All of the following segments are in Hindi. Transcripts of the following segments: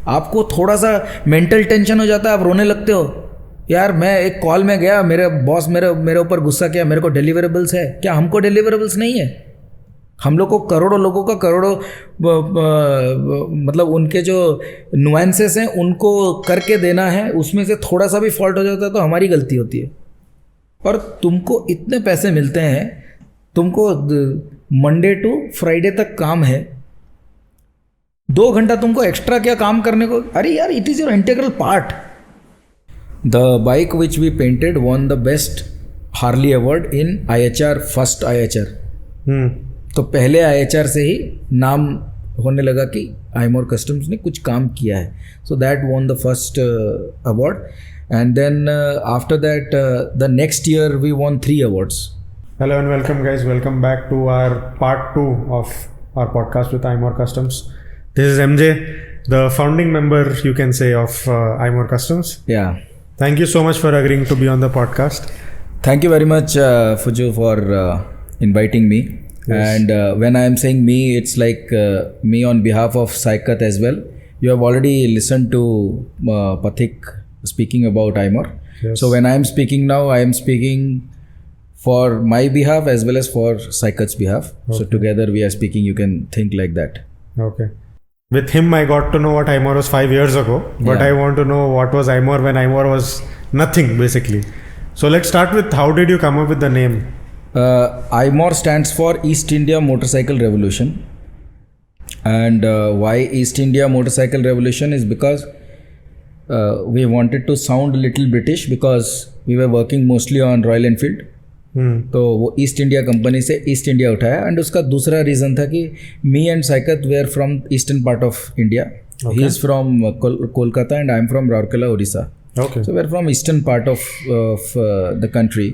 आपको थोड़ा सा मेंटल टेंशन हो जाता है, आप रोने लगते हो। यार मैं एक कॉल में गया, मेरे बॉस मेरे ऊपर गुस्सा किया, मेरे को डिलीवरेबल्स है क्या? हमको डिलीवरेबल्स नहीं है। हम लोग को करोड़ों लोगों का करोड़ों मतलब उनके जो नुआंसेस हैं उनको करके देना है, उसमें से थोड़ा सा भी फॉल्ट हो जाता है तो हमारी गलती होती है। और तुमको इतने पैसे मिलते हैं, तुमको मंडे टू फ्राइडे तक काम है, 2 घंटा तुमको एक्स्ट्रा क्या काम करने को? अरे यार, it is your integral part. The bike which we painted won the best Harley award in IHR, first IHR। तो पहले IHR से ही नाम होने लगा कि आइमोर कस्टम्स ने कुछ काम किया है। So that won the first award, and then after that the next year we won 3 awards. Hello and welcome guys, welcome back to our part 2 of our podcast with Eimor Customs. This is MJ, the founding member you can say of Eimor Customs. Yeah. Thank you so much for agreeing to be on the podcast. Thank you very much Fuju for inviting me. Yes. And when I am saying me, it's like me on behalf of Saikat as well. You have already listened to Pathik speaking about Eimor. Yes. So when I am speaking now, I am speaking for my behalf as well as for Saikat's behalf. Okay. So together we are speaking, you can think like that. Okay. With him I got to know what Eimor was 5 years ago, but Yeah. I want to know what was Eimor when Eimor was nothing basically. So let's start with how did you come up with the name? Eimor stands for East India Motorcycle Revolution. And why East India Motorcycle Revolution is because we wanted to sound a little British because we were working mostly on Royal Enfield. तो वो ईस्ट इंडिया कंपनी से ईस्ट इंडिया उठाया। एंड उसका दूसरा रीज़न था कि me and Saikat were from eastern part of India. He is from Kolkata and I am from Rourkela, Orissa. So were from eastern part of the country,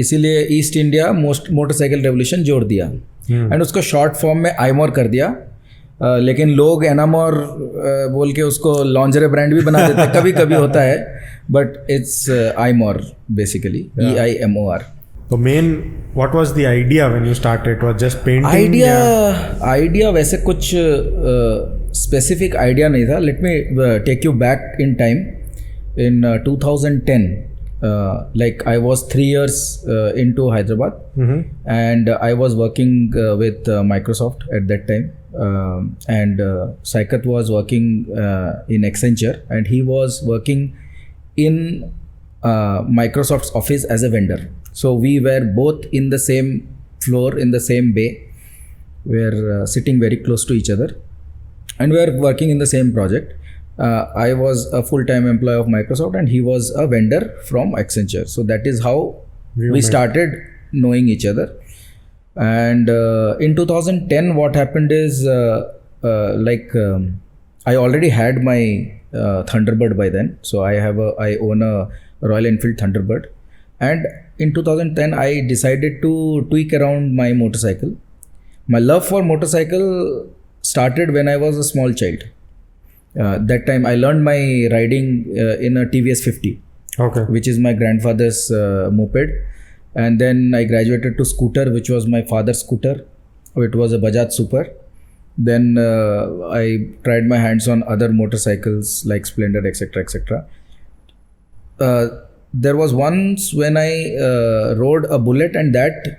इसीलिए ईस्ट इंडिया मोटरसाइकिल रेवोल्यूशन जोड़ दिया। एंड उसको शॉर्ट फॉर्म में आइमोर कर दिया। लेकिन लोग एनामोर बोल के उसको लॉन्जरे ब्रांड भी बना देते हैं, कभी कभी होता है, but it's Eimor basically, EIMOR. So main, what was the idea when you started? It was just painting? Idea वैसे कुछ स्पेसिफिक आइडिया नहीं था। Let me take you back in time. In 2010, like I was 3 years into Hyderabad, and I was working with Microsoft at that time, and Saikat was working in Accenture, and he was working in Microsoft's office as a vendor. So we were both in the same floor, in the same bay. We were sitting very close to each other, and we were working in the same project. I was a full-time employee of Microsoft and he was a vendor from Accenture. So that is how we started knowing each other. And in 2010 what happened is I already had my Thunderbird by then. So I own a Royal Enfield Thunderbird. And in 2010 I decided to tweak around my motorcycle. My love for motorcycle started when I was a small child. That time I learned my riding in a TVS 50, okay, which is my grandfather's moped. And then I graduated to scooter, which was my father's scooter. It was a Bajaj Super. Then I tried my hands on other motorcycles like Splendor, etc., etc. There was once when I rode a Bullet, and that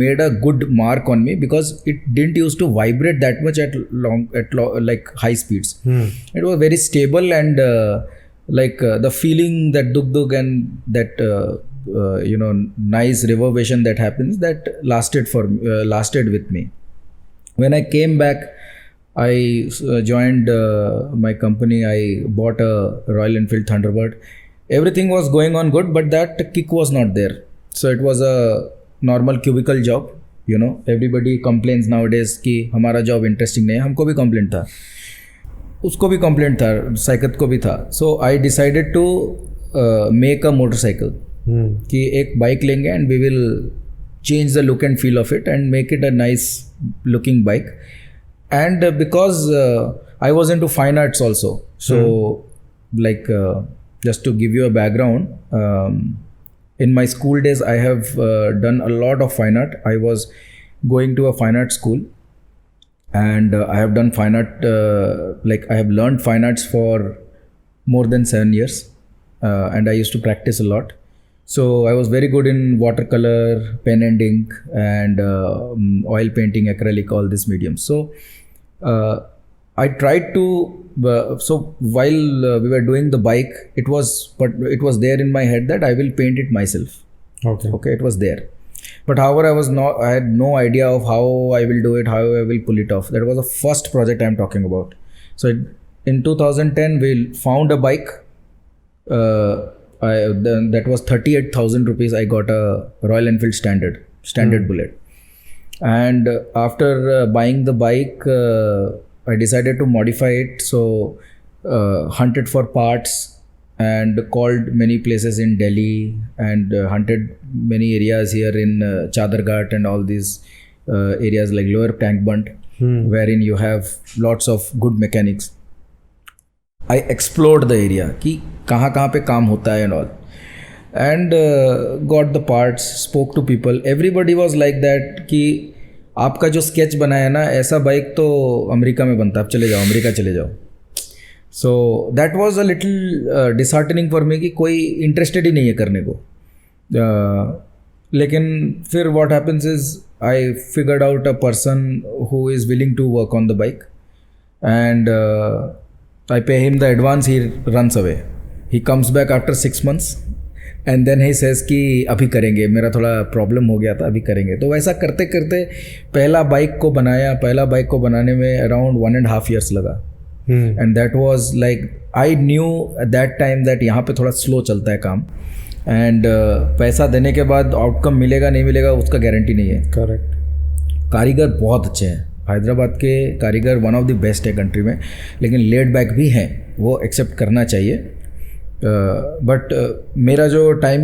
made a good mark on me because it didn't used to vibrate that much at like high speeds. It was very stable, and the feeling that dug and that nice reverberation that happens, that lasted with me. When I came back, I joined my company. I bought a Royal Enfield Thunderbird. Everything was going on good, but that kick was not there. So it was a normal cubicle job, you know, everybody complains nowadays कि हमारा जॉब इंटरेस्टिंग नहीं है। हमको भी कंप्लेंट था, उसको भी कंप्लेंट था, साइकत को भी था। So I decided to make a motorcycle, कि एक बाइक लेंगे and we will change the look and feel of it and make it a nice looking bike. And because I was into fine arts also, so like just to give you a background, in my school days, I have done a lot of fine art. I was going to a fine art school, and I have done fine art, like I have learned fine arts for more than 7 years, and I used to practice a lot. So I was very good in watercolor, pen and ink, and oil painting, acrylic, all these mediums. So I tried to. So while we were doing the bike, it was there in my head that I will paint it myself. Okay, it was there. But however, I had no idea of how I will do it, how I will pull it off. That was the first project I'm talking about. So in 2010, we found a bike. That was 38,000 rupees. I got a Royal Enfield standard bullet. And after buying the bike, I decided to modify it. So hunted for parts and called many places in Delhi, and hunted many areas here in Chadarghat and all these areas like Lower Tank Bund, wherein you have lots of good mechanics. I explored the area कि कहाँ पे काम होता है and all, and got the parts, spoke to people. Everybody was like that कि आपका जो स्केच बनाया ना, ऐसा बाइक तो अमेरिका में बनता है, आप चले जाओ, अमेरिका चले जाओ. So that was a little disheartening for me कि कोई इंटरेस्टेड ही नहीं है करने को. लेकिन फिर what happens is I figured out a person who is willing to work on the bike, and I pay him the advance, he runs away. He comes back after 6 months and then he says कि अभी करेंगे, मेरा थोड़ा प्रॉब्लम हो गया था, अभी करेंगे. तो वैसा करते करते पहला बाइक को बनाने में अराउंड 1.5 years लगा. And that was like, I knew at that time that यहाँ पे थोड़ा स्लो चलता है काम, एंड पैसा देने के बाद आउटकम मिलेगा नहीं मिलेगा उसका गारंटी नहीं है. करेक्ट. कारीगर बहुत अच्छे हैं, हैदराबाद के कारीगर वन ऑफ द बेस्ट है कंट्री में, लेकिन लेड बैक भी हैं, वो एक्सेप्ट करना चाहिए. बट मेरा जो टाइम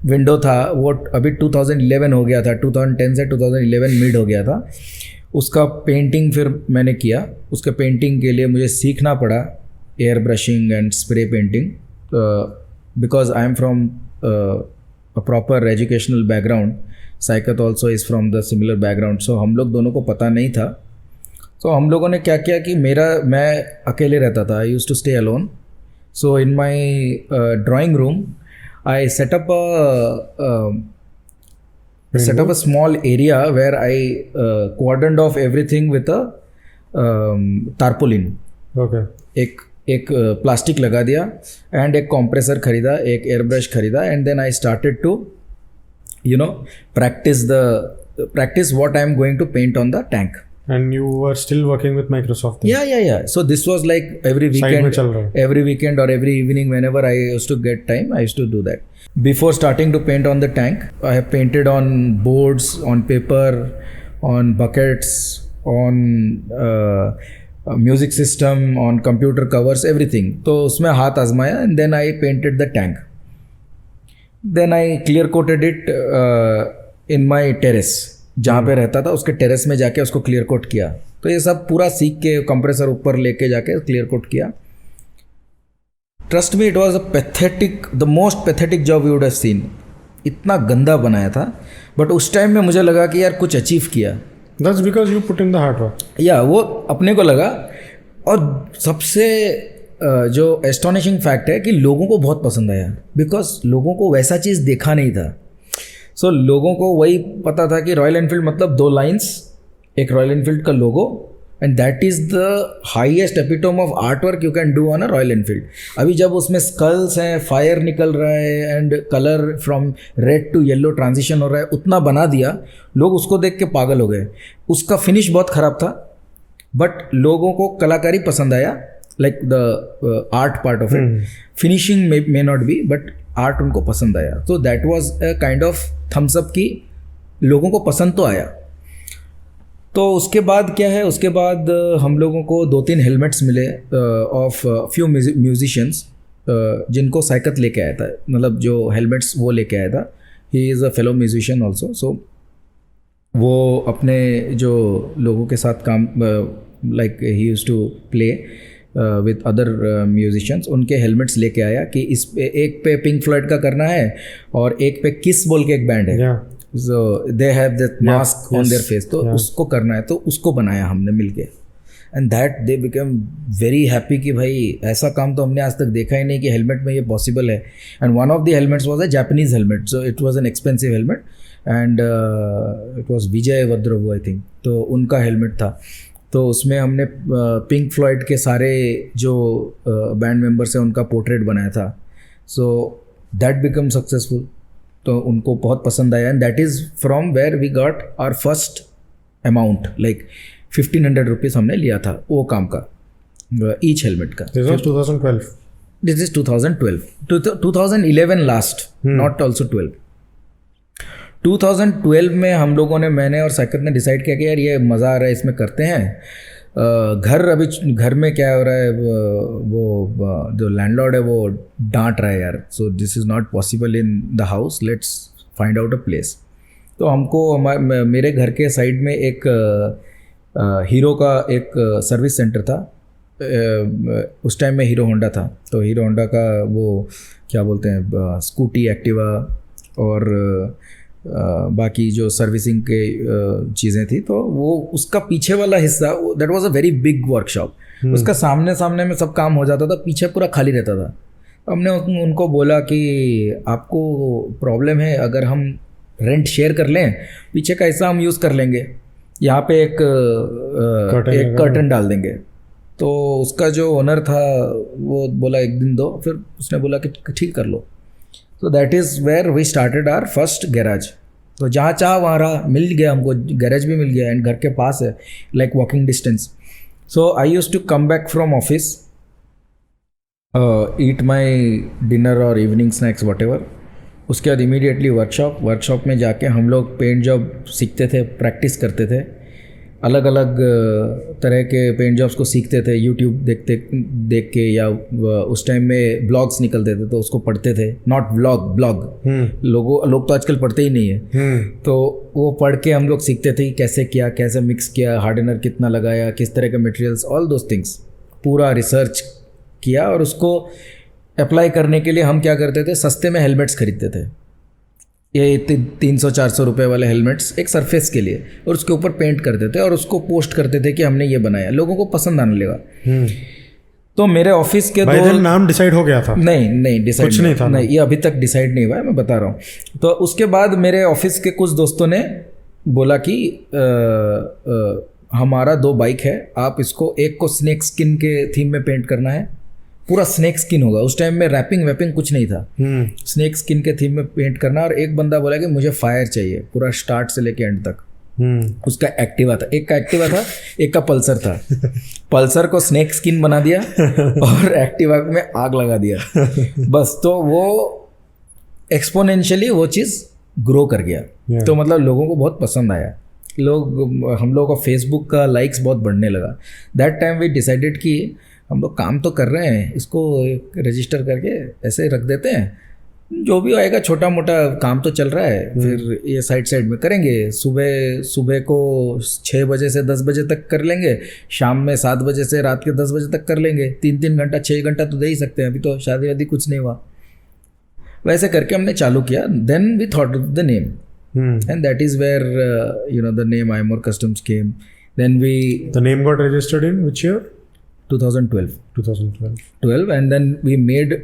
विंडो था वो अभी 2011 हो गया था, 2010 से 2011 मिड हो गया था. उसका पेंटिंग फिर मैंने किया. उसके पेंटिंग के लिए मुझे सीखना पड़ा air brushing and spray painting, because I am from a proper educational background. Saikat also is from the similar background. So हम लोग दोनों को पता नहीं था. तो हम लोगों ने क्या किया कि मैं अकेले रहता था, I used to stay alone. So in my drawing room I set up a small area where I cordoned off everything with a tarpaulin. Okay. एक प्लास्टिक लगा दिया, एंड एक कॉम्प्रेसर खरीदा, एक एयर ब्रश खरीदा, and then I started to practice what I am going to paint on the tank. And you were still working with Microsoft then? Yeah. So this was like every weekend or every evening, whenever I used to get time, I used to do that. Before starting to paint on the tank, I have painted on boards, on paper, on buckets, on music system, on computer covers, everything. तो उसमें हाथ आजमाया, and then I painted the tank. Then I clear coated it in my terrace. जहाँ पे रहता था उसके टेरेस में जाके उसको क्लियर कोट किया. तो ये सब पूरा सीख के कंप्रेसर ऊपर लेके जाके क्लियर कोट किया. Trust me, it was the most pathetic job you would have seen. इतना गंदा बनाया था, बट उस टाइम में मुझे लगा कि यार कुछ अचीव किया. That's because you put in the hard work. या वो अपने को लगा. और सबसे जो एस्टोनिशिंग फैक्ट है कि लोगों को बहुत पसंद आया, बिकॉज लोगों को वैसा चीज़ देखा नहीं था. सो लोगों को वही पता था कि रॉयल एनफील्ड मतलब 2 lines, एक रॉयल एनफील्ड का logo, and that is the highest epitome of art work you can do on a Royal Enfield. अभी जब उसमें स्कल्स हैं, फायर निकल रहा है, and colour from red to yellow transition हो रहा है, उतना बना दिया, लोग उसको देख के पागल हो गए. उसका फिनिश बहुत ख़राब था, बट लोगों को कलाकारी पसंद आया, like the art part of it. Finishing may not be, but art उनको पसंद आया. तो that was a kind of thumbs up की लोगों को पसंद तो आया. तो उसके बाद क्या है, उसके बाद हम लोगों को 2-3 हेलमेट्स मिले ऑफ फ्यू म्यूजिशियंस, जिनको साइकत लेके आया था. मतलब जो हेलमेट्स वो लेके आया था, he is a fellow musician also. So वो अपने जो लोगों के साथ काम, like he used to play with other musicians, उनके हेलमेट्स लेके आया कि इस पे एक पे पिंक फ्लॉयड का करना है और एक पे किस बोल के एक बैंड है. So they have that mask on their face, तो उसको करना है, तो उसको बनाया हमने मिलके। And that they become very happy कि भाई ऐसा काम तो हमने आज तक देखा ही नहीं कि हेलमेट में ये पॉसिबल है। And one of the helmets was a Japanese helmet, so it was an expensive helmet and it was Vijay वद्रवु आई थिंक, तो उनका हेलमेट था। तो उसमें हमने पिंक फ्लॉयड के सारे जो बैंड मेंबर्स हैं उनका पोर्ट्रेट बनाया था। सो दैट बिकम सक्सेसफुल, तो उनको बहुत पसंद आया। And that is from where we got our first amount, like 1500 rupees हमने लिया था वो काम का, ईच हेलमेट का। This was 2012. This is 2012, 2011 last, not also 12। 2012 में हम लोगों ने, मैंने और साइकत ने डिसाइड किया कि यार ये मज़ा आ रहा है, इसमें करते हैं। घर में क्या हो रहा है, वो जो लैंडलॉर्ड है वो डांट रहा है यार, so this is not possible in the house, let's find out a place. तो हमको मेरे घर के साइड में एक हीरो का एक सर्विस सेंटर था। उस टाइम में हीरो होंडा था, तो हीरो होंडा का वो क्या बोलते हैं, स्कूटी, एक्टिवा और बाकी जो सर्विसिंग के चीज़ें थी, तो वो उसका पीछे वाला हिस्सा, that was a very big workshop. उसका सामने में सब काम हो जाता था, पीछे पूरा खाली रहता था। हमने उनको बोला कि आपको प्रॉब्लम है, अगर हम रेंट शेयर कर लें, पीछे का हिस्सा हम यूज़ कर लेंगे, यहाँ पे एक कर्टन डाल देंगे। तो उसका जो ओनर था वो बोला एक दिन दो, फिर उसने बोला कि ठीक कर लो। तो that is where we started our first garage. तो जहाँ चाह वहाँ रहा, मिल गया हमको, गैराज भी मिल गया एंड घर के पास है, like walking distance. So I used to come back from office, eat my dinner और इवनिंग स्नैक्स वट एवर। उसके बाद इमीडिएटली वर्कशॉप में जाके हम लोग पेंट जॉब सीखते थे, प्रैक्टिस करते थे, अलग अलग तरह के पेंट जॉब्स को सीखते थे, यूट्यूब देख के, या उस टाइम में ब्लॉग्स निकलते थे तो उसको पढ़ते थे, नॉट ब्लॉग। लोग तो आजकल पढ़ते ही नहीं है। तो वो पढ़ के हम लोग सीखते थे कि कैसे किया, कैसे मिक्स किया, हार्डनर कितना लगाया, किस तरह के मटेरियल्स, ऑल दोज थिंग्स पूरा रिसर्च किया। और उसको अप्लाई करने के लिए हम क्या करते थे, सस्ते में हेलमेट्स खरीदते थे, ये 300-400 रुपये वाले हेलमेट्स एक सरफेस के लिए, और उसके ऊपर पेंट करते थे और उसको पोस्ट करते थे कि हमने ये बनाया, लोगों को पसंद आने लगा। तो मेरे ऑफिस के दो, नाम डिसाइड हो गया था? नहीं डिसाइड कुछ नहीं था, नहीं, ये अभी तक डिसाइड नहीं हुआ है, मैं बता रहा हूँ। तो उसके बाद मेरे ऑफिस के कुछ दोस्तों ने बोला कि हमारा 2 बाइक है, आप इसको, एक को स्नेक स्किन के थीम में पेंट करना है, पूरा स्नेक स्किन होगा। उस टाइम में रैपिंग वैपिंग कुछ नहीं था, स्नेक स्किन के थीम में पेंट करना। और एक बंदा बोला कि मुझे फायर चाहिए पूरा स्टार्ट से लेके एंड तक। उसका एक्टिवा था, एक का एक्टिवा था, एक का पल्सर था। पल्सर को स्नेक स्किन बना दिया और एक्टिवा में आग लगा दिया, बस। तो वो एक्सपोनेंशियली वो चीज़ ग्रो कर गया। तो मतलब लोगों को बहुत पसंद आया, हम लोगों का फेसबुक का लाइक्स बहुत बढ़ने लगा। दैट टाइम वी डिसाइडेड कि हम लोग काम तो कर रहे हैं, इसको रजिस्टर करके ऐसे रख देते हैं, जो भी आएगा छोटा मोटा काम तो चल रहा है, फिर ये साइड में करेंगे। सुबह को 6 बजे से 10 बजे तक कर लेंगे, शाम में 7 बजे से रात के 10 बजे तक कर लेंगे, 3 घंटा 6 घंटा तो दे ही सकते हैं, अभी तो शादी वादी कुछ नहीं हुआ। वैसे करके हमने चालू किया। Then we thought of the name, and that is where the name Eimor Customs came. Then the name got registered in which year? 2012, and then we made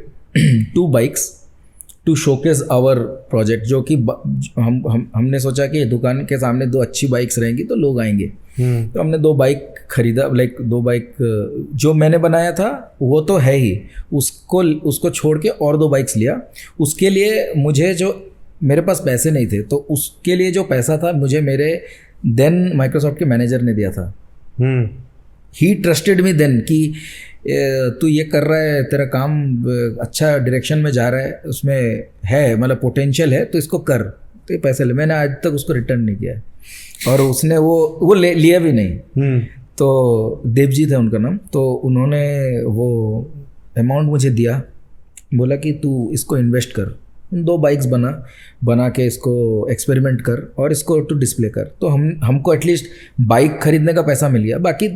2 bikes to showcase our project, जो कि हमने सोचा कि दुकान के सामने 2 अच्छी बाइक्स रहेंगी तो लोग आएंगे। तो हमने 2 बाइक खरीदा, लाइक 2 बाइक जो मैंने बनाया था वो तो है ही, उसको छोड़ के और 2 बाइक्स लिया। उसके लिए मुझे, जो मेरे पास पैसे नहीं थे, तो उसके लिए जो पैसा था मुझे मेरे देन माइक्रोसॉफ्ट के मैनेजर ने दिया था। ही ट्रस्टेड मी देन कि तू ये कर रहा है, तेरा काम अच्छा डायरेक्शन में जा रहा है, उसमें है मतलब पोटेंशियल है, तो इसको कर, तो ये पैसे ले। मैंने आज तक उसको रिटर्न नहीं किया है, और उसने वो लिया भी नहीं। तो देवजी थे उनका नाम, तो उन्होंने वो अमाउंट मुझे दिया, बोला कि तू इसको इन्वेस्ट कर, 2 बाइक्स बना के इसको एक्सपेरिमेंट कर और इसको टू डिस्प्ले कर। तो हमको एटलीस्ट बाइक खरीदने का पैसा मिल गया, बाकी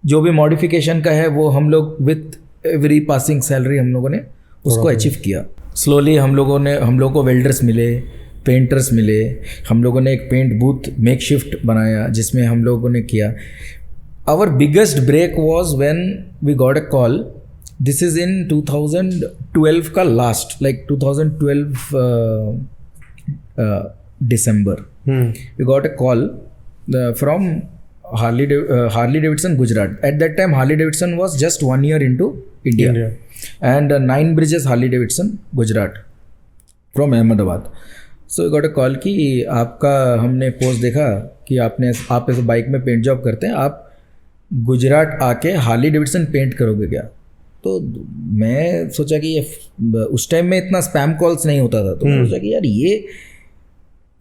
जो भी मॉडिफिकेशन का है वो हम लोग विथ एवरी पासिंग सैलरी हम लोगों ने उसको अचीव किया। स्लोली हम लोगों को वेल्डर्स मिले, पेंटर्स मिले, हम लोगों ने एक पेंट बूथ मेक शिफ्ट बनाया जिसमें हम लोगों ने किया. Our biggest break was when we got a call. This is in 2012 का last, like 2012 December. We got a call from Harley Davidson, Gujarat. At that time, Harley Davidson was just 1 year into India. And 9 Bridges Harley Davidson, Gujarat, from Ahmedabad. So we got a call कि आपका हमने पोस्ट देखा कि आप ऐसे बाइक में पेंट जॉब करते हैं, आप गुजरात आके हार्ली डेविडसन पेंट करोगे क्या? तो मैं सोचा कि ये उस टाइम में इतना स्पैम कॉल्स नहीं होता था, तो मैं सोचा कि यार ये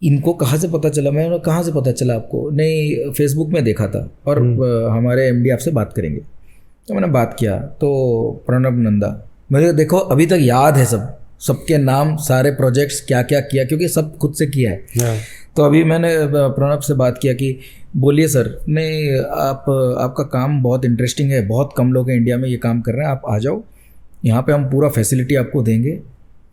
इनको कहाँ से पता चला. मैं कहाँ से पता चला आपको? नहीं, फेसबुक में देखा था और हमारे एमडी आपसे बात करेंगे. तो मैंने बात किया तो प्रणब नंदा, मुझे देखो अभी तक याद है सबके नाम, सारे प्रोजेक्ट्स क्या क्या किया, क्योंकि सब खुद से किया है. तो अभी मैंने प्रणब से बात किया कि बोलिए सर, नहीं आपका काम बहुत इंटरेस्टिंग है, बहुत कम लोग हैं इंडिया में ये काम कर रहे हैं, आप आ जाओ, यहाँ पे हम पूरा फैसिलिटी आपको देंगे,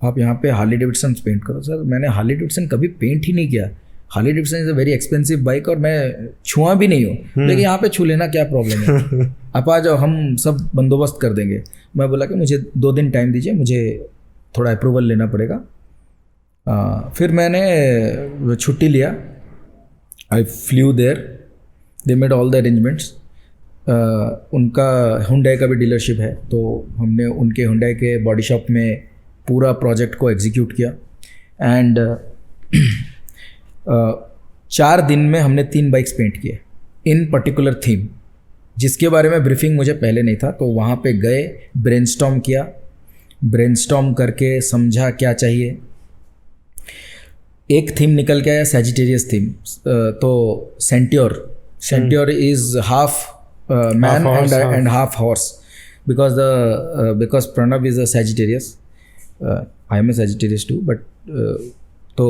आप यहाँ पे हार्ली डेविडसन पेंट करो. सर मैंने हार्ली डेविडसन कभी पेंट ही नहीं किया. Harley Davidson is a very expensive bike और मैं छुआ भी नहीं हूँ, लेकिन यहाँ पे छू लेना क्या प्रॉब्लम है, आप आ जाओ, हम सब बंदोबस्त कर देंगे. मैं बोला कि मुझे 2 दिन टाइम दीजिए, मुझे थोड़ा अप्रूवल लेना पड़ेगा. फिर मैंने छुट्टी लिया. I flew there, they made all the arrangements. उनका हुंडई का भी डीलरशिप है, तो हमने उनके हुंडई के बॉडी शॉप में पूरा प्रोजेक्ट को एग्जीक्यूट किया. एंड 4 दिन में हमने 3 बाइक्स पेंट किए इन पर्टिकुलर थीम, जिसके बारे में ब्रीफिंग मुझे पहले नहीं था. तो वहाँ पे गए, ब्रेनस्टॉर्म किया, ब्रेनस्टॉर्म करके समझा क्या चाहिए. एक थीम निकल के आया सैजिटेरियस थीम. तो centaur is half man and half horse, because Pranab is a Sagittarius, I am a Sagittarius too, but तो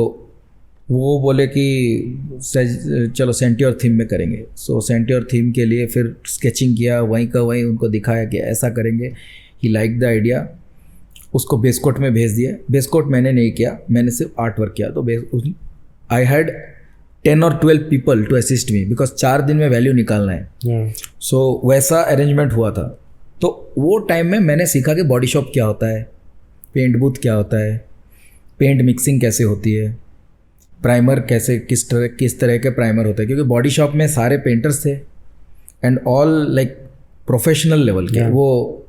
वो बोले कि चलो सेंट्योर थीम में करेंगे. सो सेंट्योर थीम के लिए फिर स्केचिंग किया, वहीं का वहीं उनको दिखाया कि ऐसा करेंगे. ही लाइक द आइडिया. उसको बेसकोट में भेज दिया. बेसकोट मैंने नहीं किया, मैंने सिर्फ आर्ट वर्क किया. तो आई हैड 10 और 12 people to assist me, because 4 दिन में वैल्यू निकालना है. सो वैसा अरेंजमेंट हुआ था. तो वो टाइम में मैंने सीखा कि बॉडी शॉप क्या होता है, पेंट बूथ क्या होता है, पेंट मिक्सिंग कैसे होती है, प्राइमर कैसे किस तरह के प्राइमर होते हैं, क्योंकि बॉडी शॉप में सारे पेंटर्स थे and all like professional level के. वो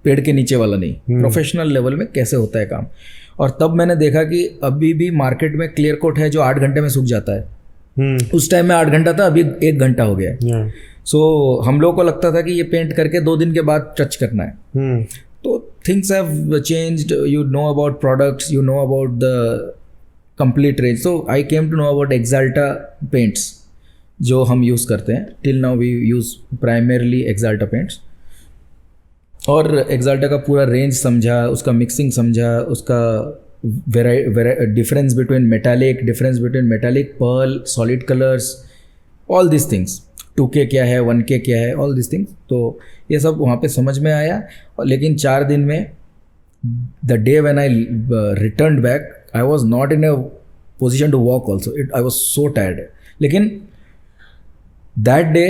पेड़ के नीचे वाला नहीं, प्रोफेशनल लेवल में कैसे होता है काम. और तब मैंने देखा कि अभी भी मार्केट में क्लियर कोट है जो 8 घंटे में सूख जाता है. उस टाइम में 8 घंटा था, अभी 1 घंटा हो गया है. सो हम लोगों को लगता था कि ये पेंट करके 2 दिन के बाद टच करना है. तो things have changed. You know about products, you know about the complete range. So I came to know about Axalta paints जो हम यूज़ करते हैं. Till now we use primarily Axalta paints. और एक्साल्टा का पूरा रेंज समझा, उसका मिक्सिंग समझा, उसका difference between metallic, pearl, solid colours, all this things. 2K क्या है, 1K क्या है, ऑल दिस थिंग्स. तो ये सब वहाँ पे समझ में आया. लेकिन 4 दिन में, the day when I return back, I was not in a position to walk also. I was so tired. लेकिन that day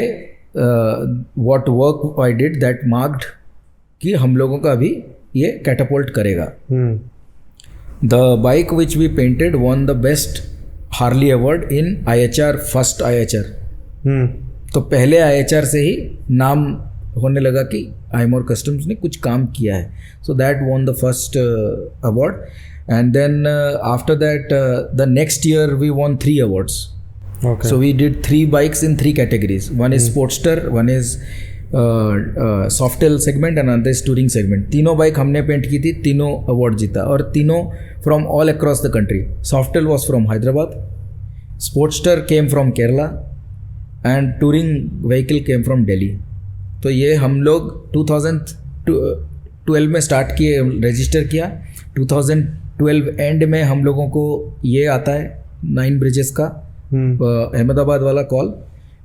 what work I did that marked कि हम लोगों का अभी ये कैटापोल्ट करेगा. The bike which we painted won the best Harley award in IHR, first IHR. तो पहले IHR से ही नाम होने लगा कि आइमोर कस्टम्स ने कुछ काम किया है. So that won the first award. And then after that the next year we won 3 awards. So we did 3 bikes in 3 categories. One is Sportster, one is Softail segment and another is Touring segment. तीनों बाइक हमने पेंट की थी, तीनों अवार्ड जीता और तीनों from all across the country. Softail was from Hyderabad, Sportster came from Kerala and Touring vehicle came from Delhi. तो ये हम लोग 2012 में स्टार्ट किए, रजिस्टर किया. 2012 एंड में हम लोगों को ये आता है 9 ब्रिजेस का अहमदाबाद वाला call.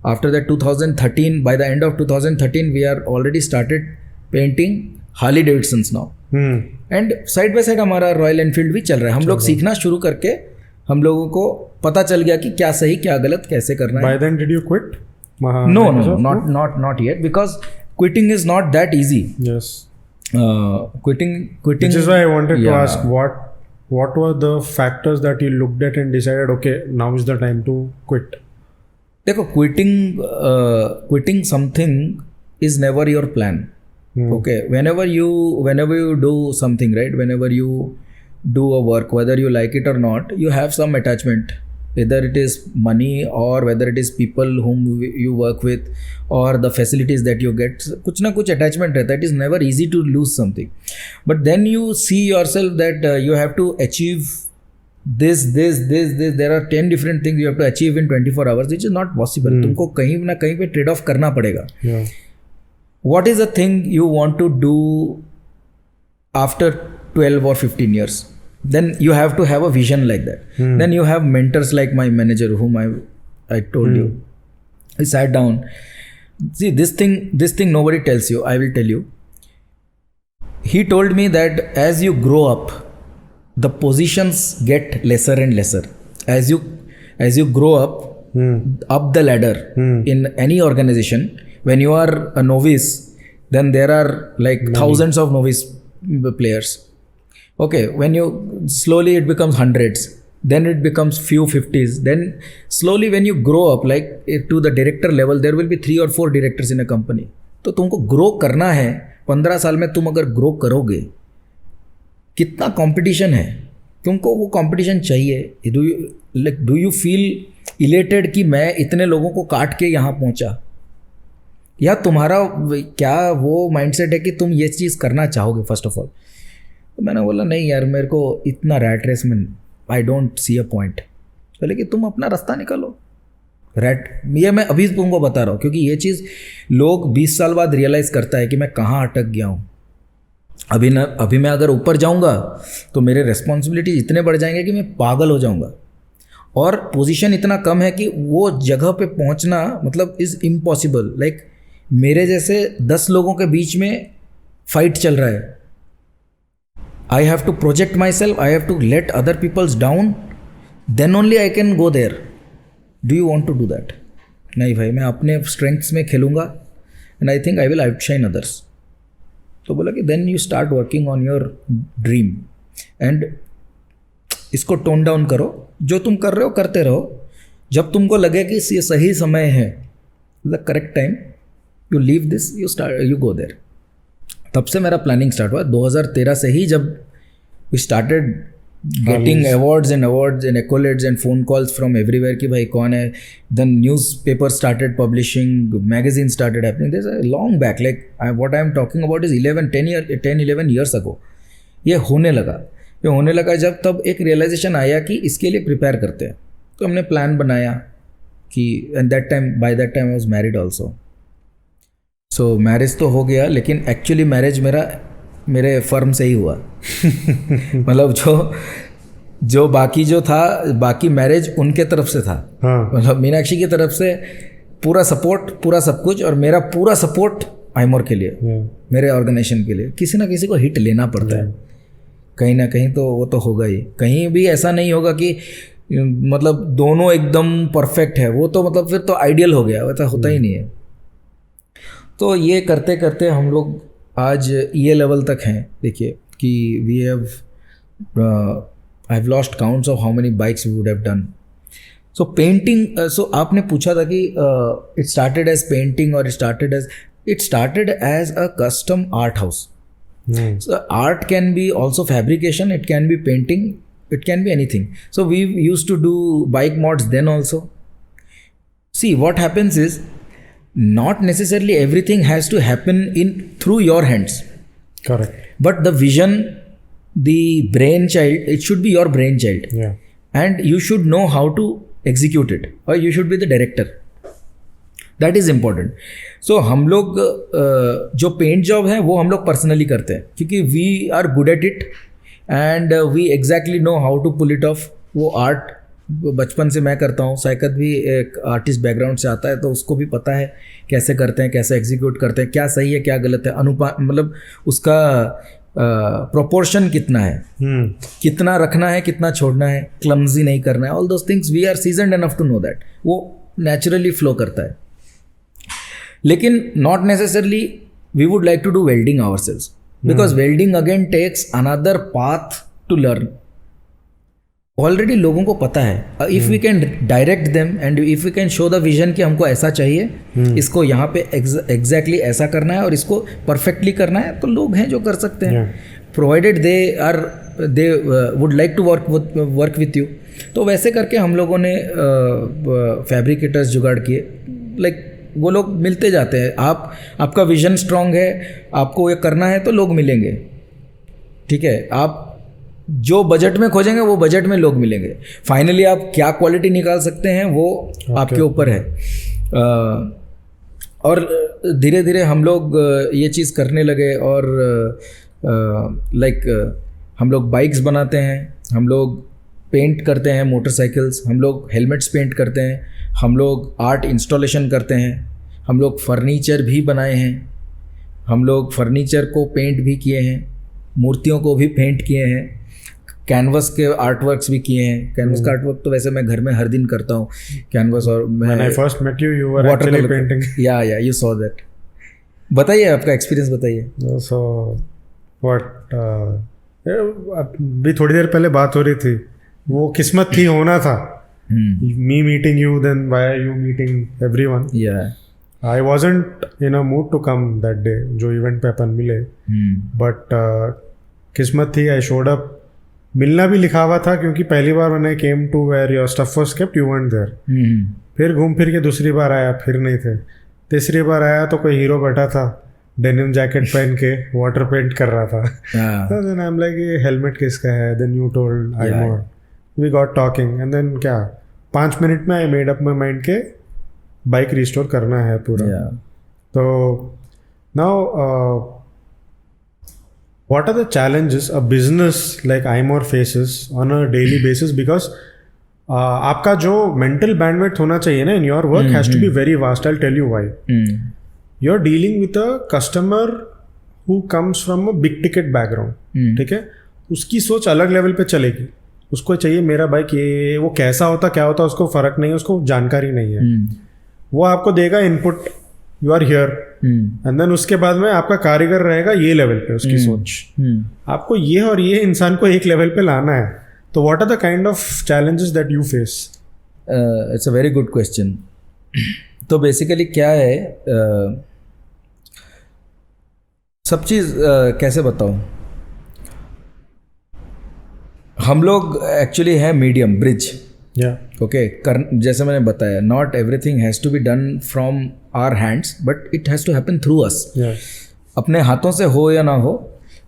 After that 2013, by the end of 2013 we are already started painting Harley Davidsons now. And side by side हमारा रॉयल एनफील्ड भी चल रहा है. हम लोग सीखना शुरू करके हम लोगों को पता चल गया कि क्या सही क्या गलत कैसे करना है. By then, did you quit? No, not yet, because quitting is not that easy. Yes. Quitting. Which is why I wanted to Yeah. ask what were the factors that you looked at and decided, okay, now is the time to quit. देखो, quitting something is never your plan. Okay, whenever you do something, right, whenever you do a work, whether you like it or not, you have some attachment, whether it is money or whether it is people whom you work with or the facilities that you get. कुछ ना कुछ attachment रहता है. It is never easy to lose something, but then you see yourself that you have to achieve this. There are 10 different things you have to achieve in 24 hours, which is not possible. तुमको कहीं ना कहीं पे trade off करना पड़ेगा. Yeah. What is the thing you want to do after 12 or 15 years? Then you have to have a vision like that. Then you have mentors like my manager, whom I told you. We sat down. See, this thing nobody tells you. I will tell you. He told me that as you grow up, the positions get lesser and lesser. As you grow up the ladder in any organization, when you are a novice, then there are like thousands of novice players. Okay, when you slowly it becomes hundreds, then it becomes few 50s, then slowly when you grow up like to the director level, there will be 3 or 4 directors in a company. तो तुमको ग्रो करना है. 15 साल में तुम अगर ग्रो करोगे, कितना कंपटीशन है, तुमको वो कंपटीशन चाहिए. डू यू फील इलेटेड कि मैं इतने लोगों को काट के यहाँ पहुँचा, या तुम्हारा क्या वो माइंडसेट है कि तुम ये चीज़ करना चाहोगे फर्स्ट ऑफ ऑल. तो मैंने बोला नहीं यार, मेरे को इतना रैट रेस में I don't see a point. बोले कि तुम अपना रास्ता निकालो. ये मैं अभी तुमको बता रहा हूँ, क्योंकि ये चीज़ लोग 20 साल बाद रियलाइज़ करता है कि मैं कहाँ अटक गया हूँ. अभी मैं अगर ऊपर जाऊँगा तो मेरे रिस्पॉन्सिबिलिटी इतने बढ़ जाएंगे कि मैं पागल हो जाऊँगा, और पोजीशन इतना कम है कि वो जगह पे पहुँचना मतलब इज़ इम्पॉसिबल. लाइक मेरे जैसे 10 लोगों के बीच में फाइट चल रहा है. I have to project myself, I have to let other people's down, then only I can go there. Do you want to do that? नहीं भाई, मैं अपने strengths में खेलूँगा and I think I will outshine others. तो बोला कि then you start working on your dream and इसको tone down करो. जो तुम कर रहे हो करते रहो. जब तुमको लगे कि ये सही समय है, the correct time, you leave this, you go there. तब से मेरा प्लानिंग स्टार्ट हुआ. 2013 से ही जब we started getting awards and accolades and phone calls from everywhere कि भाई कौन है. Then newspaper started publishing, magazine started happening. There is a long back, like what I am talking about is 10-11 years ago. ये होने लगा जब तब एक रियलाइजेशन आया कि इसके लिए प्रिपेयर करते हैं. तो हमने प्लान बनाया कि and by that time I was married also. So marriage तो हो गया, लेकिन एक्चुअली मैरिज मेरे फर्म से ही हुआ. मतलब जो बाकी मैरिज उनके तरफ से था. मतलब मीनाक्षी की तरफ से पूरा सपोर्ट, पूरा सब कुछ, और मेरा पूरा सपोर्ट आइमोर के लिए, मेरे ऑर्गेनाइजेशन के लिए. किसी ना किसी को हिट लेना पड़ता है कहीं ना कहीं, तो वो तो होगा ही. कहीं भी ऐसा नहीं होगा कि मतलब दोनों एकदम परफेक्ट है. वो तो मतलब फिर तो आइडियल हो गया, वैसा होता ही नहीं है. तो ये करते करते हम लोग आज ये लेवल तक हैं. देखिए कि we have I have lost counts of how many bikes we would have done. So painting, so आपने पूछा था कि इट स्टार्टेड एज पेंटिंग और it started as a custom art house. So art can be also fabrication, it can be painting, it can be anything. So we used to do bike mods then also. See what happens is, not necessarily everything has to happen through your hands. Correct. But the vision, the brainchild, it should be your brainchild. Yeah. And you should know how to execute it, or you should be the director. That is important. So हम लोग जो पेंट जॉब है वो हम लोग पर्सनली करते हैं, क्योंकि we are good at it and we exactly know how to pull it off. वो आर्ट बचपन से मैं करता हूँ. साइकत भी एक आर्टिस्ट बैकग्राउंड से आता है, तो उसको भी पता है कैसे करते हैं, कैसे एग्जीक्यूट करते हैं, क्या सही है क्या गलत है, मतलब उसका प्रोपोर्शन कितना है, कितना रखना है, कितना छोड़ना है, क्लमजी नहीं करना है, all those things we are seasoned enough to know that. वो नेचुरली फ्लो करता है. लेकिन not necessarily we would like to do welding ourselves, because welding again takes another path to learn. Already लोगों को पता है. If we can direct them and if we can show the vision कि हमको ऐसा चाहिए, इसको यहाँ पे एग्जैक्टली ऐसा करना है और इसको परफेक्टली करना है, तो लोग हैं जो कर सकते हैं, provided they would like to work with you. तो वैसे करके हम लोगों ने फैब्रिकेटर्स जुगाड़ किए. लाइक वो लोग मिलते जाते हैं. आपका विजन स्ट्रांग है, आपको ये करना है, तो लोग मिलेंगे. ठीक है, आप जो बजट में खोजेंगे वो बजट में लोग मिलेंगे. फाइनली आप क्या क्वालिटी निकाल सकते हैं वो आपके ऊपर है. और धीरे धीरे हम लोग ये चीज़ करने लगे. और लाइक हम लोग बाइक्स बनाते हैं, हम लोग पेंट करते हैं मोटरसाइकिल्स, हम लोग हेलमेट्स पेंट करते हैं, हम लोग आर्ट इंस्टॉलेशन करते हैं, हम लोग फर्नीचर भी बनाए हैं, हम लोग फर्नीचर को पेंट भी किए हैं, मूर्तियों को भी पेंट किए हैं, कैनवस के आर्टवर्क्स भी किए हैं. कैनवस का आर्टवर्क तो वैसे मैं घर में हर दिन करता हूँ. कैनवस और मैं When I first met you, you were actually painting. या you saw that. बताइए आपका एक्सपीरियंस बताइए. So what? अभी थोड़ी देर पहले बात हो रही थी, वो किस्मत थी, होना था. Me meeting you, then why are you meeting everyone? Yeah. I wasn't in a mood to come that day, जो इवेंट पे अपन मिले. But किस्मत थी, I showed up. मिलना भी लिखा हुआ था, क्योंकि पहली बार मैंने came to where your stuff was kept, you went there. फिर घूम फिर के दूसरी बार आया, फिर नहीं थे. तीसरी बार आया तो कोई हीरो बैठा था, डेनिम जैकेट पहन के वाटर पेंट कर रहा था. देन आई एम लाइक, ये हेलमेट किसका है? Then you told Eimor. We got talking and then क्या 5 मिनट में I made up my mind के बाइक रिस्टोर करना है पूरा. तो now what are the challenges a business like Eimor faces on a daily basis? Because आपका जो mental bandwidth होना चाहिए ना in your work has to be very vast. I'll tell you why. You're dealing with a customer who comes from a big ticket background. ठीक है, उसकी सोच अलग लेवल पे चलेगी. उसको चाहिए मेरा बाइक ये, वो कैसा होता क्या होता उसको फर्क नहीं है, उसको जानकारी नहीं है. वो आपको देगा input, you are here, and then उसके बाद में आपका कारीगर रहेगा ये लेवल पे, उसकी सोच. आपको ये और ये इंसान को एक लेवल पे लाना है. तो what are the kind of challenges that you face? It's a very good question. तो बेसिकली क्या है, सब चीज़ कैसे बताऊं. हम लोग एक्चुअली है मीडियम ब्रिज. ओके, जैसे मैंने बताया, not everything has to be done from our hands, but it has to happen through us. अपने हाथों से हो या ना हो,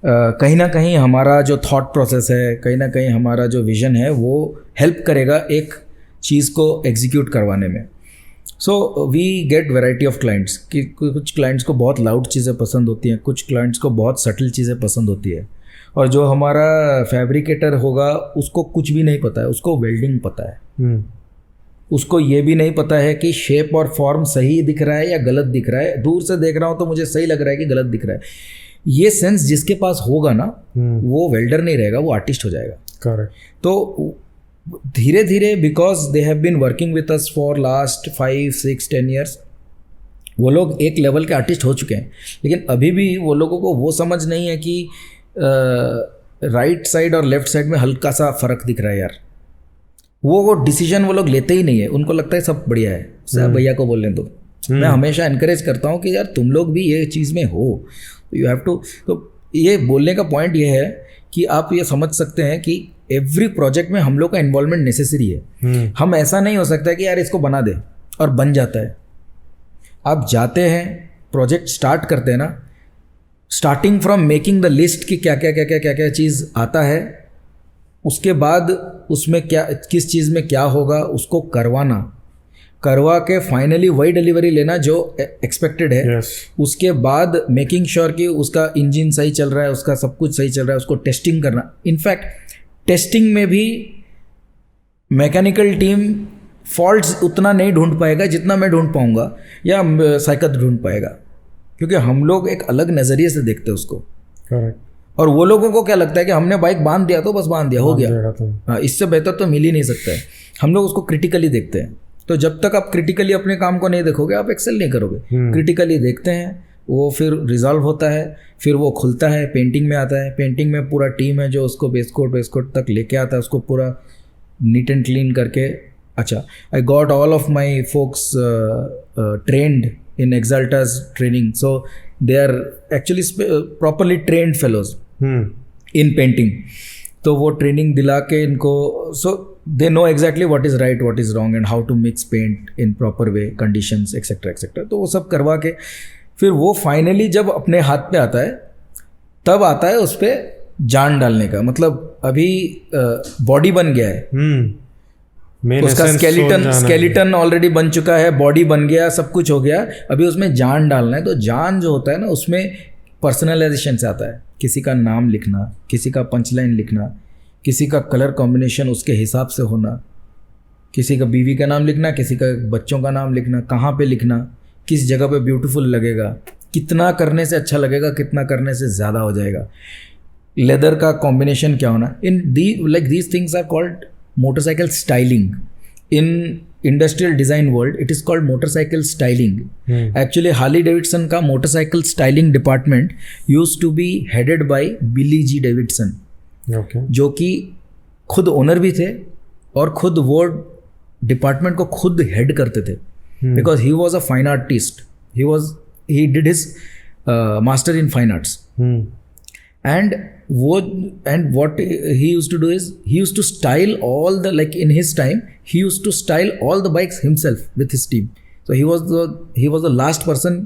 कहीं ना कहीं हमारा जो थॉट प्रोसेस है, कहीं ना कहीं हमारा जो विजन है, वो हेल्प करेगा एक चीज़ को एग्जीक्यूट करवाने में. So we get variety of clients कि कुछ क्लाइंट्स को बहुत लाउड चीज़ें पसंद होती हैं, कुछ क्लाइंट्स को बहुत सटल चीज़ें पसंद होती है. और जो हमारा फैब्रिकेटर होगा उसको कुछ भी नहीं पता है, उसको वेल्डिंग पता है. उसको ये भी नहीं पता है कि शेप और फॉर्म सही दिख रहा है या गलत दिख रहा है. दूर से देख रहा हूँ तो मुझे सही लग रहा है कि गलत दिख रहा है. ये सेंस जिसके पास होगा ना, वो वेल्डर नहीं रहेगा, वो आर्टिस्ट हो जाएगा. करेक्ट. तो धीरे धीरे, because they have been working with us for last 5, 6, 10 years, वो लोग एक लेवल के आर्टिस्ट हो चुके हैं. लेकिन अभी भी वो लोगों को वो समझ नहीं है कि राइट साइड और लेफ्ट साइड में हल्का सा फ़र्क दिख रहा है यार. वो डिसीजन वो लोग लेते ही नहीं है. उनको लगता है सब बढ़िया है, सब भैया को बोलने दो. मैं हमेशा इनकरेज करता हूँ कि यार तुम लोग भी ये चीज़ में हो, यू हैव टू. तो ये बोलने का पॉइंट ये है कि आप ये समझ सकते हैं कि एवरी प्रोजेक्ट में हम लोग का इन्वॉल्वमेंट नेसेसरी है. हम ऐसा नहीं हो सकता कि यार इसको बना दे और बन जाता है. आप जाते हैं, प्रोजेक्ट स्टार्ट करते हैं ना, starting from making the list कि क्या क्या क्या क्या क्या क्या चीज़ आता है, उसके बाद उसमें क्या किस चीज़ में क्या होगा उसको करवा के फाइनली वही डिलीवरी लेना जो एक्सपेक्टेड है. उसके बाद मेकिंग श्योर कि उसका इंजन सही चल रहा है, उसका सब कुछ सही चल रहा है, उसको टेस्टिंग करना. इनफैक्ट टेस्टिंग में भी मैकेनिकल टीम फॉल्ट्स उतना नहीं ढूंढ पाएगा जितना मैं ढूंढ पाऊंगा या साइकत ढूंढ पाएगा, क्योंकि हम लोग एक अलग नज़रिए से देखते हैं उसको. करेक्ट. और वो लोगों को क्या लगता है कि हमने बाइक बांध दिया तो बस बांध दिया, हो गया। तो हाँ, इससे बेहतर तो मिल ही नहीं सकता है। हम लोग उसको क्रिटिकली देखते हैं। तो जब तक आप क्रिटिकली अपने काम को नहीं देखोगे आप एक्सेल नहीं करोगे। क्रिटिकली देखते हैं, वो फिर रिजॉल्व होता है, फिर वो खुलता है, पेंटिंग में आता है। पेंटिंग में पूरा टीम है जो उसको बेसकोट तक लेके आता है, उसको पूरा नीट एंड क्लीन करके। अच्छा, I got all of my folks trained in Axalta's training, so they are actually properly trained fellows in painting. तो वो ट्रेनिंग दिला के इनको, so they know exactly what is right, what is wrong and how to mix paint in proper way, conditions etcetera etcetera. तो वो सब करवा के फिर वो फाइनली जब अपने हाथ पे आता है तब आता है उस पर जान डालने का। मतलब अभी बॉडी बन गया है, उसका स्केलेटन ऑलरेडी बन चुका है, बॉडी बन गया, सब कुछ हो गया, अभी उसमें जान डालना है। तो जान जो होता है ना, उसमें पर्सनलाइजेशन से आता है। किसी का नाम लिखना, किसी का पंचलाइन लिखना, किसी का कलर कॉम्बिनेशन उसके हिसाब से होना, किसी का बीवी का नाम लिखना, किसी का बच्चों का नाम लिखना, कहाँ पे लिखना, किस जगह पे ब्यूटीफुल लगेगा, कितना करने से अच्छा लगेगा, कितना करने से ज़्यादा हो जाएगा, लेदर का कॉम्बिनेशन क्या होना। In these things are called motorcycle styling. In industrial design world it is called motorcycle styling. Actually Harley Davidson का motorcycle styling department used to be headed by Billy G Davidson, जो कि खुद ओनर भी थे और खुद वो डिपार्टमेंट को खुद हेड करते थे। Because he was a fine artist, he did his master in fine arts and what he used to do is he used to style all the, like in his time he used to style all the bikes himself with his team. So he was the last person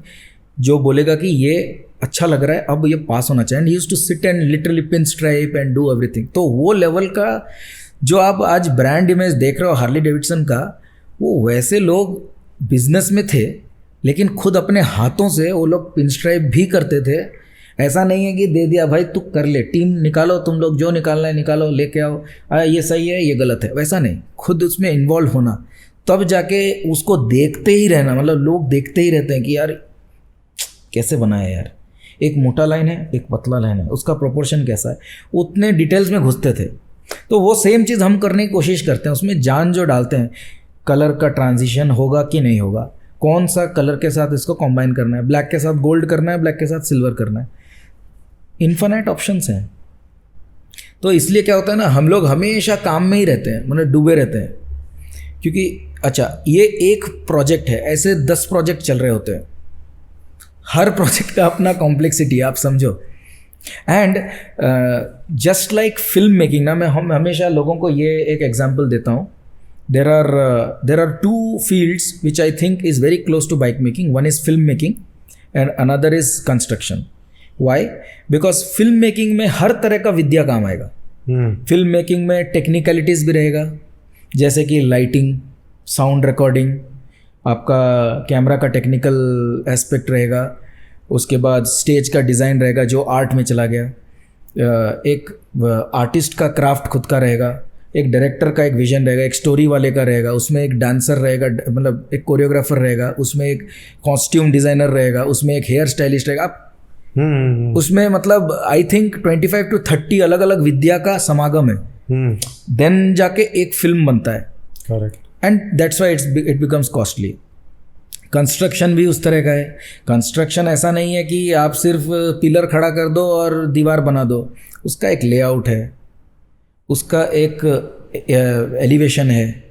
जो बोलेगा कि ये अच्छा लग रहा है, अब ये पास होना चाहिए। And he used to sit and literally pin stripe and do everything. तो वो लेवल का जो आप आज ब्रांड इमेज देख रहे हो हार्ली डेविडसन का, वो वैसे लोग बिजनेस में थे, लेकिन खुद अपने हाथों से वो लोग पिन स्ट्राइप भी करते थे। ऐसा नहीं है कि दे दिया भाई तू कर ले, टीम निकालो, तुम लोग जो निकालना है निकालो, लेके आओ, ये सही है ये गलत है, वैसा नहीं। खुद उसमें इन्वॉल्व होना, तब जाके उसको देखते ही रहना। मतलब लोग देखते ही रहते हैं कि यार कैसे बना है यार, एक मोटा लाइन है एक पतला लाइन है, उसका प्रोपोर्शन कैसा है, उतने डिटेल्स में घुसते थे। तो वो सेम चीज़ हम करने की कोशिश करते हैं, उसमें जान जो डालते हैं, कलर का ट्रांजिशन होगा कि नहीं होगा, कौन सा कलर के साथ इसको कंबाइन करना है, ब्लैक के साथ गोल्ड करना है, ब्लैक के साथ सिल्वर करना है, इन्फिनिट ऑप्शंस हैं। तो इसलिए क्या होता है ना, हम लोग हमेशा काम में ही रहते हैं, मतलब डूबे रहते हैं। क्योंकि अच्छा ये एक प्रोजेक्ट है, ऐसे 10 प्रोजेक्ट चल रहे होते हैं, हर प्रोजेक्ट का अपना कॉम्प्लेक्सिटी आप समझो। And just like film making ना, मैं हमेशा लोगों को ये एक एग्जांपल देता हूँ। There are 2 fields which I think is very close to bike making. One is film making and another is construction. Why? Because film making में हर तरह का विद्या काम आएगा। फिल्म मेकिंग में टेक्निकलिटीज़ भी रहेगा, जैसे कि लाइटिंग, साउंड रिकॉर्डिंग, आपका कैमरा का टेक्निकल एस्पेक्ट रहेगा, उसके बाद स्टेज का डिज़ाइन रहेगा जो आर्ट में चला गया, एक आर्टिस्ट का क्राफ्ट खुद का रहेगा, एक डायरेक्टर का एक विजन रहेगा, एक स्टोरी वाले का रहेगा, उसमें एक डांसर रहेगा, मतलब एक कोरियोग्राफर रहेगा, उसमें एक कॉस्ट्यूम डिज़ाइनर रहेगा, उसमें एक हेयर स्टाइलिस्ट रहेगा। आप उसमें मतलब आई थिंक 25 to 30 अलग अलग विद्या का समागम है। देन जाके एक फिल्म बनता है। Correct. And that's why it becomes costly. Construction भी उस तरह का है। कंस्ट्रक्शन ऐसा नहीं है कि आप सिर्फ पिलर खड़ा कर दो और दीवार बना दो, उसका एक लेआउट है, उसका एक एलिवेशन है,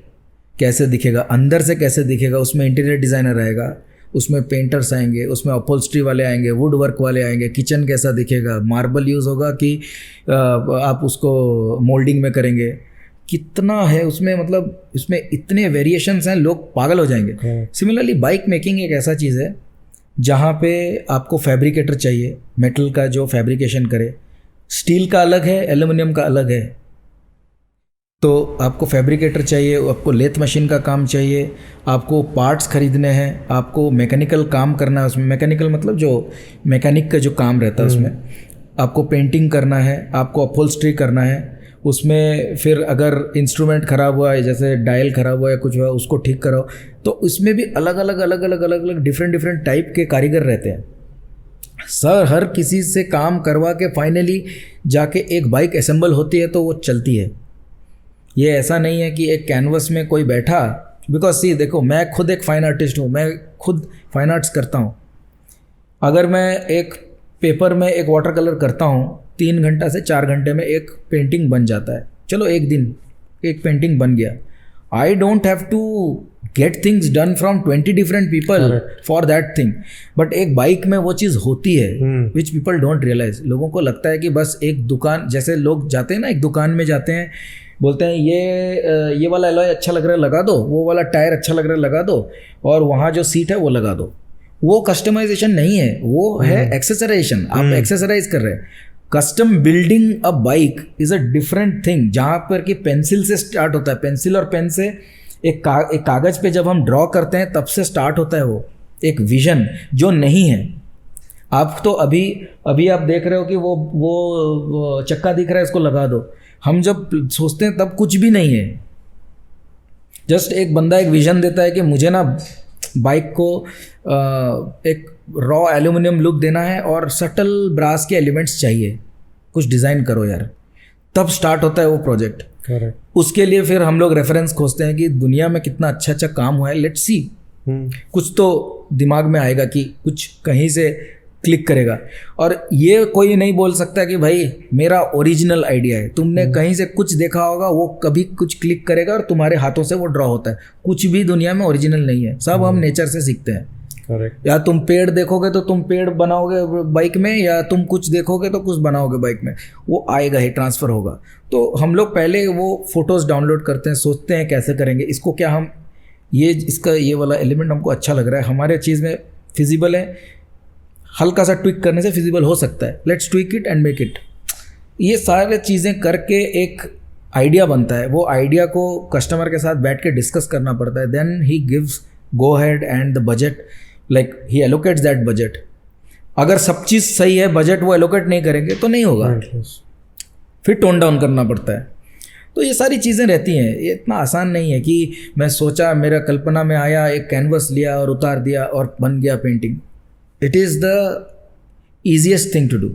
कैसे दिखेगा, अंदर से कैसे दिखेगा, उसमें इंटीरियर डिज़ाइनर आएगा, उसमें पेंटर्स आएंगे, उसमें अपहोल्स्ट्री वाले आएंगे, वुड वर्क वाले आएंगे, किचन कैसा दिखेगा, मार्बल यूज़ होगा कि आप उसको मोल्डिंग में करेंगे, कितना है उसमें, मतलब इसमें इतने वेरिएशंस हैं, लोग पागल हो जाएंगे। सिमिलरली बाइक मेकिंग एक ऐसा चीज़ है जहाँ पे आपको फैब्रिकेटर चाहिए, मेटल का जो फैब्रिकेशन करे, स्टील का अलग है, एल्यूमिनियम का अलग है। तो आपको फैब्रिकेटर चाहिए, आपको लेथ मशीन का काम चाहिए, आपको पार्ट्स खरीदने हैं, आपको मैकेनिकल काम करना है, उसमें मैकेनिकल मतलब जो मैकेनिक का जो काम रहता है उसमें आपको पेंटिंग करना है, आपको अपहोल्स्ट्री करना है, उसमें फिर अगर इंस्ट्रूमेंट ख़राब हुआ है, जैसे डायल ख़राब हुआ है, कुछ हुआ, उसको ठीक कराओ। तो इसमें भी अलग अलग डिफरेंट टाइप के कारीगर रहते हैं। सर हर किसी से काम करवा के फाइनली जाके एक बाइक असेंबल होती है तो वो चलती है। ये ऐसा नहीं है कि एक कैनवस में कोई बैठा, बिकॉज सी देखो मैं खुद एक फ़ाइन आर्टिस्ट हूँ, मैं खुद फाइन आर्ट्स करता हूँ। अगर मैं एक पेपर में एक वाटर कलर करता हूँ 3 घंटा से 4 घंटे में एक पेंटिंग बन जाता है। चलो एक दिन एक पेंटिंग बन गया। I don't have to get things done from 20 different people for that thing. But एक बाइक में वो चीज़ होती है विच पीपल डोंट रियलाइज। लोगों को लगता है कि बस एक दुकान, जैसे लोग जाते हैं ना एक दुकान में जाते हैं, बोलते हैं ये वाला एलॉय अच्छा लग रहा है लगा दो, वो वाला टायर अच्छा लग रहा है लगा दो, और वहाँ जो सीट है वो लगा दो। वो कस्टमाइजेशन नहीं है, वो है एक्सेसराइजेशन। आप एक्सेसराइज कर रहे हैं। Custom building a bike is a different thing, जहाँ पर कि पेंसिल से स्टार्ट होता है। पेंसिल और पेन से एक कागज़ पे जब हम ड्रॉ करते हैं तब से स्टार्ट होता है वो एक विजन जो नहीं है। आप तो अभी आप देख रहे हो कि वो चक्का दिख रहा है, इसको लगा दो। हम जब सोचते हैं तब कुछ भी नहीं है। जस्ट एक बंदा एक विजन देता है कि मुझे ना बाइक को एक रॉ एल्यूमिनियम लुक देना है और सटल ब्रास के एलिमेंट्स चाहिए, कुछ डिज़ाइन करो यार, तब स्टार्ट होता है वो प्रोजेक्ट। करेक्ट। उसके लिए फिर हम लोग रेफरेंस खोजते हैं कि दुनिया में कितना अच्छा अच्छा काम हुआ है, लेट्स सी। कुछ तो दिमाग में आएगा कि कुछ कहीं से क्लिक करेगा। और ये कोई नहीं बोल सकता कि भाई मेरा ओरिजिनल आइडिया है। तुमने कहीं से कुछ देखा होगा, वो कभी कुछ क्लिक करेगा और तुम्हारे हाथों से वो ड्रॉ होता है। कुछ भी दुनिया में ओरिजिनल नहीं है, सब हम नेचर से सीखते हैं। करेक्ट। या तुम पेड़ देखोगे तो तुम पेड़ बनाओगे बाइक में, या तुम कुछ देखोगे तो कुछ बनाओगे बाइक में, वो आएगा ही, ट्रांसफ़र होगा। तो हम लोग पहले वो फोटोज़ डाउनलोड करते हैं, सोचते हैं कैसे करेंगे इसको, क्या हम ये वाला एलिमेंट हमको अच्छा लग रहा है, हमारे चीज़ में फिजिबल है, हल्का सा ट्विक करने से फिजिबल हो सकता है, let's tweak it and make it. ये सारे चीज़ें करके एक आइडिया बनता है। वो आइडिया को कस्टमर के साथ बैठ के डिस्कस करना पड़ता है। Then he gives go head and the budget, like he allocates that budget. अगर सब चीज़ सही है, बजट वो एलोकेट नहीं करेंगे तो नहीं होगा, फिर टोन डाउन करना पड़ता है। तो ये सारी चीज़ें रहती हैं। ये इतना आसान नहीं है कि मैं सोचा, मेरा कल्पना में आया, एक कैनवस लिया और उतार दिया और बन गया painting. It is the easiest thing to do.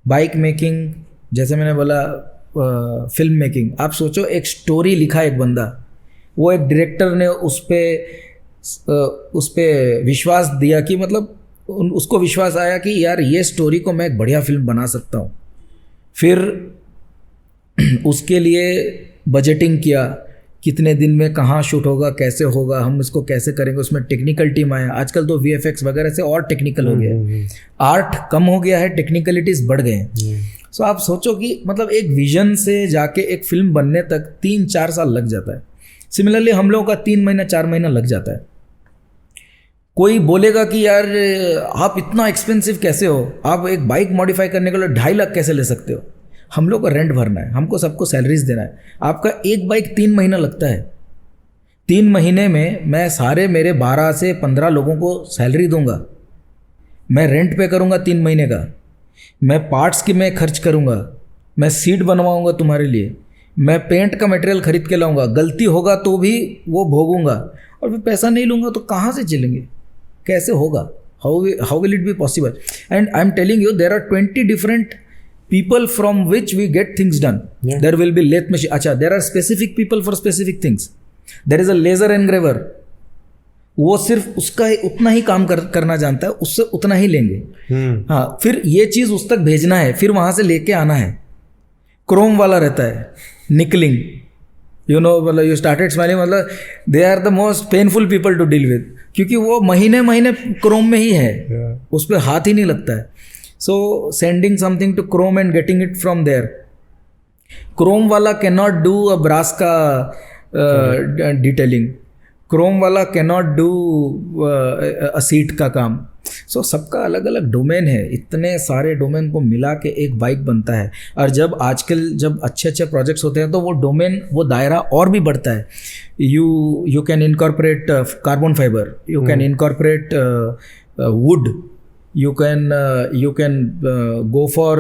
Bike making, जैसे मैंने बोला, फिल्म मेकिंग, आप सोचो एक स्टोरी लिखा एक बंदा, वो एक डायरेक्टर ने उस पे विश्वास दिया कि मतलब उसको विश्वास आया कि यार ये स्टोरी को मैं एक बढ़िया फिल्म बना सकता हूँ। फिर उसके लिए बजटिंग किया, कितने दिन में कहाँ शूट होगा, कैसे होगा, हम इसको कैसे करेंगे, उसमें टेक्निकल टीम आया। आजकल तो VFX वगैरह से और टेक्निकल हो गया, आर्ट कम हो गया है, टेक्निकलिटीज़ बढ़ गए हैं। सो आप सोचो कि मतलब एक विजन से जाके एक फिल्म बनने तक 3-4 साल लग जाता है। सिमिलरली हम लोगों का 3 महीना 4 महीना लग जाता है। कोई बोलेगा कि यार आप इतना एक्सपेंसिव कैसे हो, आप एक बाइक मॉडिफाई करने के लिए 2.5 लाख कैसे ले सकते हो। हम लोग को रेंट भरना है, हमको सबको सैलरीज देना है। आपका एक बाइक 3 महीना लगता है। 3 महीने में मैं सारे मेरे 12 से 15 लोगों को सैलरी दूंगा, मैं रेंट पे करूंगा 3 महीने का, मैं पार्ट्स की मैं खर्च करूंगा, मैं सीट बनवाऊंगा तुम्हारे लिए, मैं पेंट का मटेरियल खरीद के लाऊंगा, गलती होगा तो भी वो भोगूंगा, और फिर पैसा नहीं लूँगा तो कहाँ से चलेंगे, कैसे होगा? How will it be possible? And I am telling you, there are 20 different people from which we get things done. There will be lathe machine. अच्छा, there are specific people for specific things. There is a laser engraver. वो सिर्फ उसका उतना ही काम करना जानता है, उससे उतना ही लेंगे। हाँ, फिर ये चीज़ उस तक भेजना है, फिर वहाँ से लेके आना है। क्रोम वाला रहता है, निकलिंग, यू नो, मतलब यू स्टार्टेड स्माइलिंग, मतलब they are the most painful people to deal with, क्योंकि वो महीने महीने क्रोम में ही है, उस पर हाथ ही नहीं लगता है। So sending something to Chrome and getting it from there. Chrome वाला cannot do a brass का detailing. Chrome वाला cannot do a seat का काम. So सबका अलग अलग डोमेन है। इतने सारे डोमेन को मिला के एक बाइक बनता है। और जब आजकल जब अच्छे अच्छे प्रोजेक्ट्स होते हैं तो वो डोमेन, वो दायरा और भी बढ़ता है। You can incorporate carbon fiber. You can incorporate wood. You can go for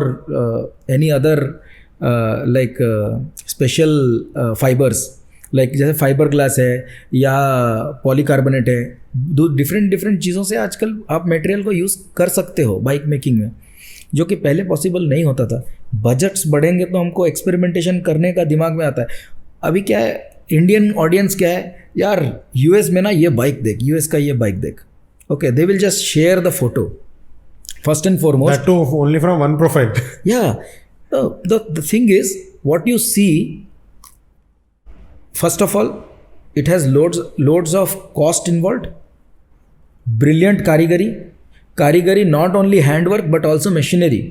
any other like special fibers. Like जैसे फाइबर ग्लास है या पॉलीकार्बोनेट है, डिफरेंट चीज़ों से आजकल आप मटेरियल को यूज़ कर सकते हो बाइक मेकिंग में, जो कि पहले पॉसिबल नहीं होता था। बजट्स बढ़ेंगे तो हमको एक्सपेरिमेंटेशन करने का दिमाग में आता है। अभी क्या है, इंडियन ऑडियंस क्या है यार, यूएस में ना ये बाइक देख, यूएस का ये बाइक देख, okay, they will just share the photo first and foremost, that too only from one profile. yeah. The thing is, what you see, first of all, it has loads of cost involved, brilliant karigari, not only handwork but also machinery,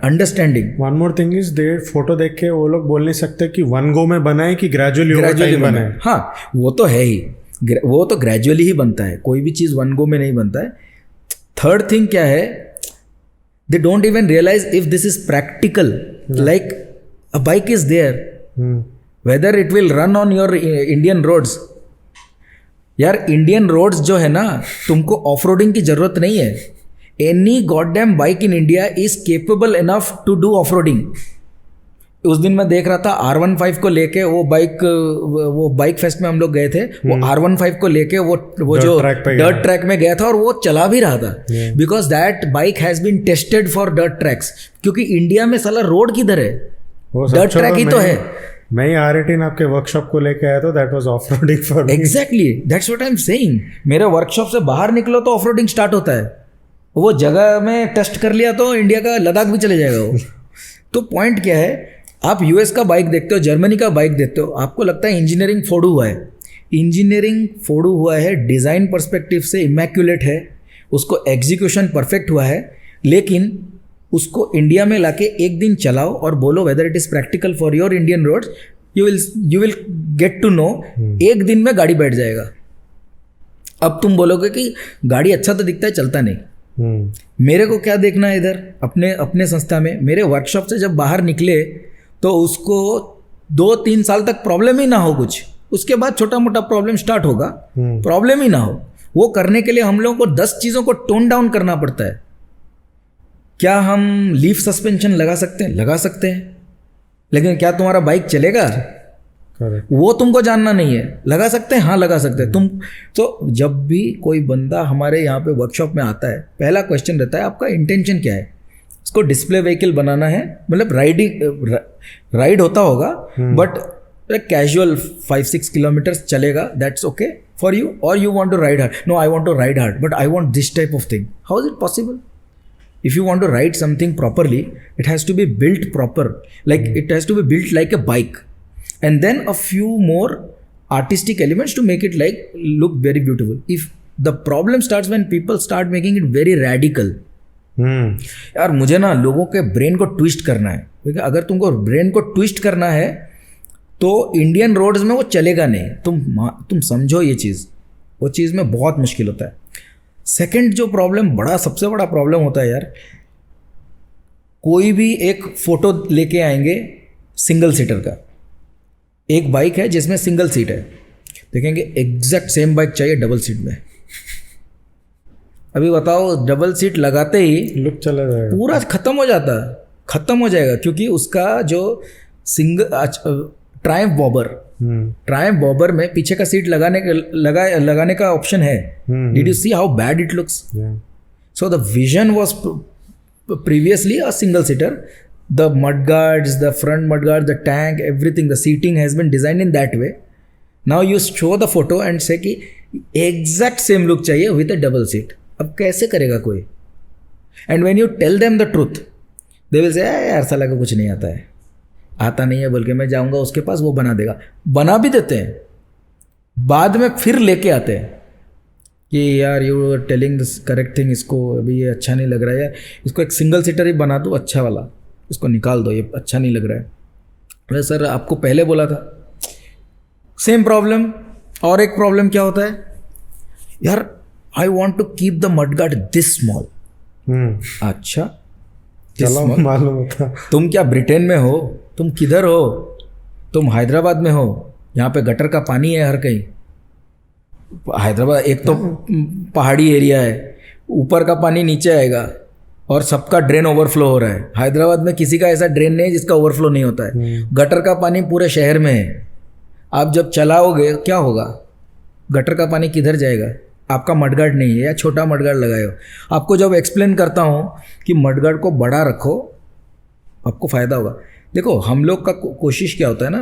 understanding. One more thing is, they photo देख के वो लोग बोल नहीं सकते कि वन गो में बनाए कि ग्रेजुअली बना है। हाँ, वो तो है ही, वो तो ग्रेजुअली ही बनता है, कोई भी चीज़ वन गो में नहीं बनता है। थर्ड थिंग क्या है, they don't even realize if this is practical. Like a bike is there, whether it will run on your Indian roads. यार इंडियन रोड्स जो है ना, तुमको ऑफ रोडिंग की जरूरत नहीं है। Any goddamn bike in India is capable enough to do off roading. उस दिन मैं देख रहा था R15 को लेके, वो बाइक फेस्ट में हम लोग गए थे, वो R15 को लेके वो जो डर्ट ट्रैक में गया था और वो चला भी रहा था, because that bike has been tested for dirt tracks. क्योंकि इंडिया में साला रोड किधर है, डर्ट ट्रैक ही तो है। मैं ही R18 आपके वर्कशॉप को लेके आया था, that was off roading for me. Exactly, that's what I am saying. मेरे वर्कशॉप से बाहर निकलो तो ऑफ रोडिंग स्टार्ट होता है। वो जगह में टेस्ट कर लिया तो इंडिया का लद्दाख भी चले जाएगा वो। तो पॉइंट क्या है, आप यूएस का बाइक देखते हो, जर्मनी का बाइक देखते हो, आपको लगता है इंजीनियरिंग फोड़ू हुआ है। इंजीनियरिंग फोड़ू हुआ है, डिज़ाइन पर्सपेक्टिव से इमैक्युलेट है, उसको एग्जीक्यूशन परफेक्ट हुआ है, लेकिन उसको इंडिया में लाके एक दिन चलाओ और बोलो whether it is practical for your Indian roads, you will get to know, एक दिन में गाड़ी बैठ जाएगा। अब तुम बोलोगे कि गाड़ी अच्छा तो दिखता है, चलता नहीं। मेरे को क्या देखना है इधर अपने संस्था में, मेरे वर्कशॉप से जब बाहर निकले तो उसको 2-3 साल तक प्रॉब्लम ही ना हो कुछ, उसके बाद छोटा मोटा प्रॉब्लम स्टार्ट होगा, प्रॉब्लम ही ना हो। वो करने के लिए हम लोगों को 10 चीज़ों को टोन डाउन करना पड़ता है। क्या हम लीफ सस्पेंशन लगा सकते हैं? लगा सकते हैं, लेकिन क्या तुम्हारा बाइक चलेगा? वो तुमको जानना नहीं है। लगा सकते हैं, हाँ लगा सकते हैं तुम। तो जब भी कोई बंदा हमारे यहाँ पे वर्कशॉप में आता है, पहला क्वेश्चन रहता है आपका इंटेंशन क्या है? इसको डिस्प्ले व्हीकल बनाना है, मतलब राइड होता होगा, बट कैजुअल 5-6 किलोमीटर्स चलेगा, दैट्स ओके फॉर यू, और you want to ride hard? No, I want to ride hard but I want this type of thing. How is it possible? If you want to ride something properly, it has to be built proper, like it has to be built like a bike, and then a few more artistic elements to make it like look very beautiful. If the problem starts when people start making it very radical. यार मुझे ना लोगों के ब्रेन को ट्विस्ट करना है, क्योंकि अगर तुमको ब्रेन को ट्विस्ट करना है तो इंडियन रोड्स में वो चलेगा नहीं। तुम समझो ये चीज़, वो चीज़ में बहुत मुश्किल होता है। सेकंड जो प्रॉब्लम, सबसे बड़ा प्रॉब्लम होता है यार, कोई भी एक फोटो लेके आएंगे सिंगल सीटर का, एक बाइक है जिसमें सिंगल सीट है, देखेंगे एग्जैक्ट सेम बाइक चाहिए डबल सीट में। अभी बताओ, डबल सीट लगाते ही लुक चला जाएगा, पूरा खत्म हो जाएगा, क्योंकि उसका जो ट्रायम्फ बॉबर में पीछे का सीट लगाने का ऑप्शन है। Did you see how bad it looks? So the vision was previously a single seater, the mudguards, the front mudguards, the tank, everything, the seating has been designed in that way. Now you show the photo and say कि exact same look चाहिए with a double seat. अब कैसे करेगा कोई? And when you tell them the truth, they will say यार साला को कुछ नहीं आता नहीं है, बल्कि मैं जाऊंगा उसके पास, वो बना देगा। बना भी देते हैं, बाद में फिर लेके आते हैं कि यार you are telling this correct thing, इसको अभी ये अच्छा नहीं लग रहा है, यार इसको एक सिंगल सीटर ही बना दो अच्छा वाला, इसको निकाल दो, ये अच्छा नहीं लग रहा है। अरे सर आपको पहले बोला था। Same problem. और एक प्रॉब्लम क्या होता है यार, I want to keep the mudguard this small. अच्छा, मालूम होता। तुम क्या ब्रिटेन में हो? तुम किधर हो? तुम हैदराबाद में हो, यहाँ पे गटर का पानी है हर कहीं। हैदराबाद एक तो पहाड़ी एरिया है, ऊपर का पानी नीचे आएगा और सबका ड्रेन ओवरफ्लो हो रहा है। हैदराबाद में किसी का ऐसा ड्रेन नहीं है जिसका ओवरफ्लो नहीं होता है। गटर का पानी पूरे शहर में है, आप जब चलाओगे क्या होगा, गटर का पानी किधर जाएगा, आपका मडगार्ड नहीं है या छोटा मडगार्ड लगाए हो। आपको जब एक्सप्लेन करता हूँ कि मडगार्ड को बड़ा रखो आपको फ़ायदा होगा। देखो हम लोग का कोशिश क्या होता है ना